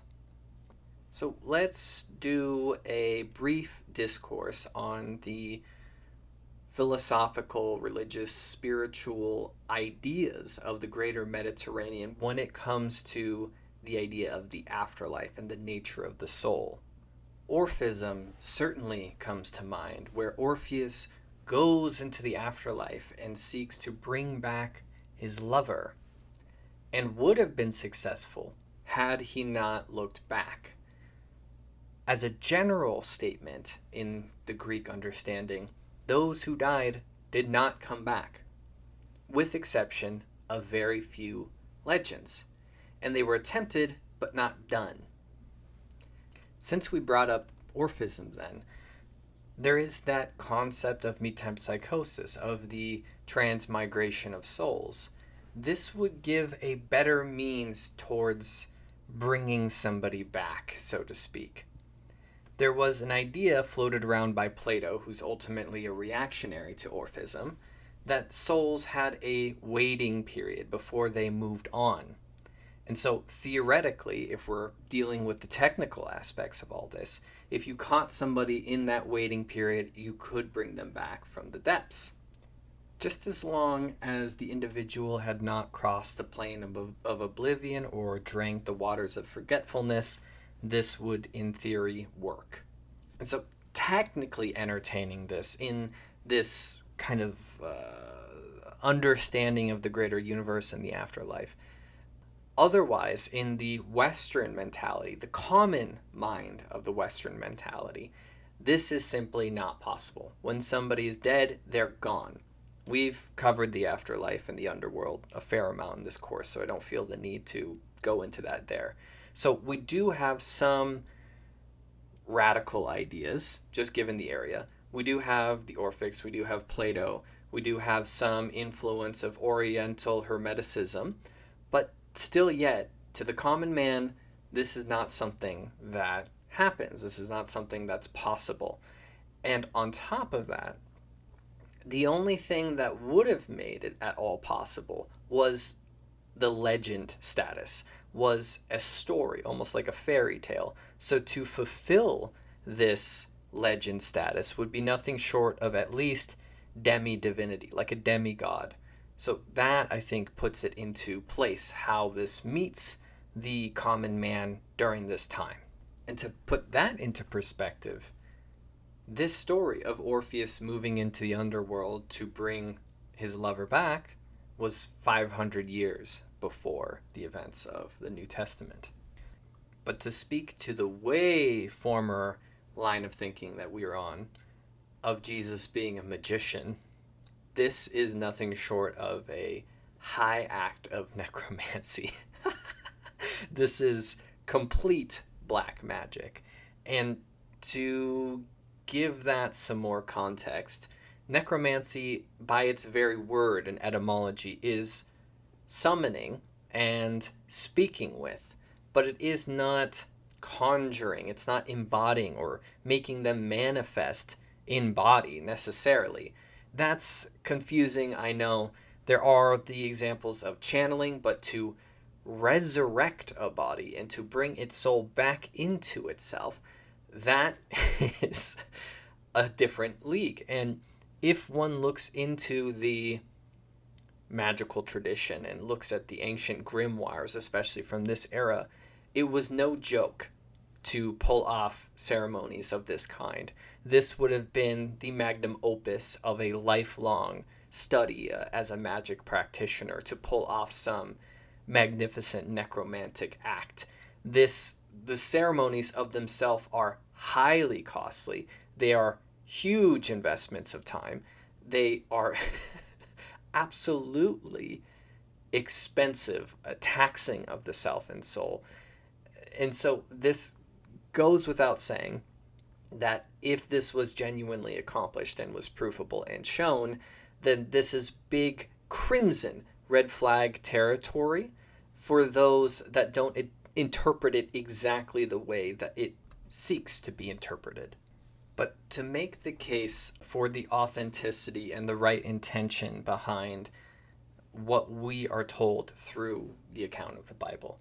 So let's do a brief discourse on the philosophical, religious, spiritual ideas of the greater Mediterranean when it comes to the idea of the afterlife and the nature of the soul. Orphism certainly comes to mind, where Orpheus goes into the afterlife and seeks to bring back his lover, and would have been successful had he not looked back. As a general statement in the Greek understanding, those who died did not come back, with exception of very few legends, and they were attempted but not done. Since we brought up Orphism then, there is that concept of metempsychosis, of the transmigration of souls. This would give a better means towards bringing somebody back, so to speak. There was an idea floated around by Plato, who's ultimately a reactionary to Orphism, that souls had a waiting period before they moved on. And so theoretically, if we're dealing with the technical aspects of all this, if you caught somebody in that waiting period, you could bring them back from the depths. Just as long as the individual had not crossed the plane of oblivion or drank the waters of forgetfulness, this would, in theory, work. And so technically entertaining this in this kind of understanding of the greater universe and the afterlife. Otherwise, in the Western mentality, the common mind of the Western mentality, this is simply not possible. When somebody is dead, they're gone. We've covered the afterlife and the underworld a fair amount in this course, so I don't feel the need to go into that there. So we do have some radical ideas, just given the area. We do have the Orphics, we do have Plato, we do have some influence of Oriental Hermeticism, but still yet, to the common man, this is not something that happens. This is not something that's possible. And on top of that, The only thing that would have made it at all possible was the legend status, was a story, almost like a fairy tale. So to fulfill this legend status would be nothing short of at least demi-divinity, like a demigod. So that, I think, puts it into place how this meets the common man during this time. And to put that into perspective, this story of Orpheus moving into the underworld to bring his lover back was 500 years before the events of the New Testament. But to speak to the way former line of thinking that we are on, of Jesus being a magician, this is nothing short of a high act of necromancy. This is complete black magic. And to give that some more context, necromancy, by its very word and etymology, is summoning and speaking with, but it is not conjuring, it's not embodying or making them manifest in body necessarily. That's confusing, I know. There are the examples of channeling, but to resurrect a body and to bring its soul back into itself, that is a different league. And if one looks into the magical tradition and looks at the ancient grimoires, especially from this era, it was no joke to pull off ceremonies of this kind. This would have been the magnum opus of a lifelong study as a magic practitioner, to pull off some magnificent necromantic act. The ceremonies of themselves are highly costly. They are huge investments of time. They are absolutely expensive, taxing of the self and soul. And so this goes without saying that if this was genuinely accomplished and was provable and shown, then this is big crimson red flag territory for those that don't interpret it exactly the way that it seeks to be interpreted. But to make the case for the authenticity and the right intention behind what we are told through the account of the Bible,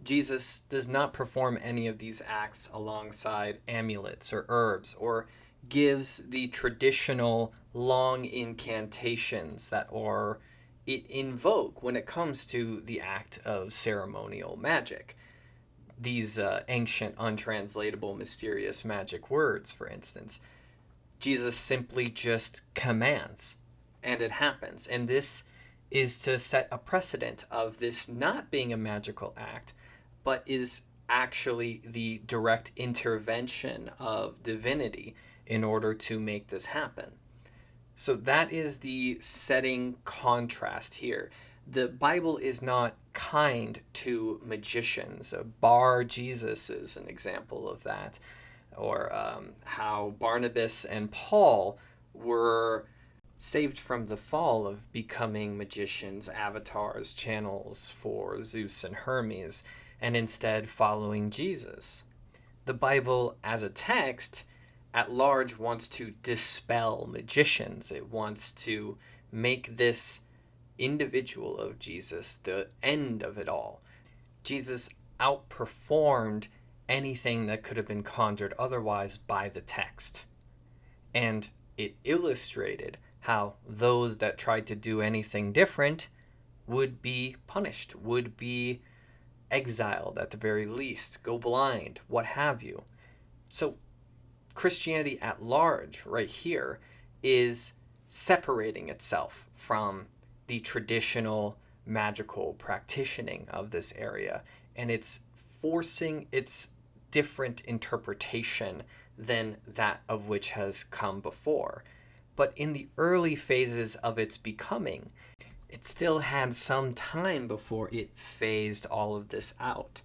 Jesus does not perform any of these acts alongside amulets or herbs, or gives the traditional long incantations that are in vogue when it comes to the act of ceremonial magic. These ancient, untranslatable, mysterious magic words, for instance. Jesus simply just commands, and it happens. And this is to set a precedent of this not being a magical act, but is actually the direct intervention of divinity in order to make this happen. So that is the setting contrast here. The Bible is not kind to magicians. Bar Jesus is an example of that. Or how Barnabas and Paul were saved from the fall of becoming magicians, avatars, channels for Zeus and Hermes, and instead following Jesus. The Bible as a text at large wants to dispel magicians. It wants to make this individual of Jesus the end of it all. Jesus outperformed anything that could have been conjured otherwise by the text. And it illustrated how those that tried to do anything different would be punished, would be exiled at the very least, go blind, what have you. So Christianity at large, right here, is separating itself from the traditional magical practicing of this area, and it's forcing its different interpretation than that of which has come before. But in the early phases of its becoming, it still had some time before it phased all of this out.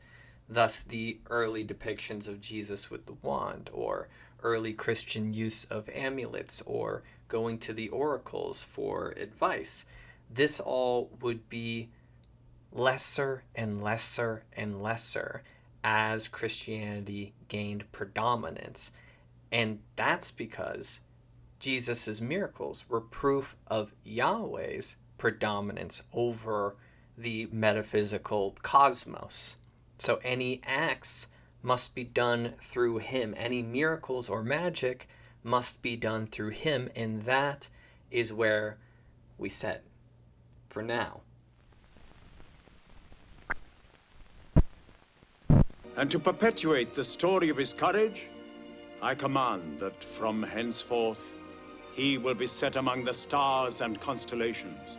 Thus, the early depictions of Jesus with the wand, or early Christian use of amulets, or going to the oracles for advice. This all would be lesser and lesser and lesser as Christianity gained predominance. And that's because Jesus' miracles were proof of Yahweh's predominance over the metaphysical cosmos. So any acts must be done through him. Any miracles or magic must be done through him, and that is where we set for now.
And to perpetuate the story of his courage, I command that from henceforth he will be set among the stars and constellations,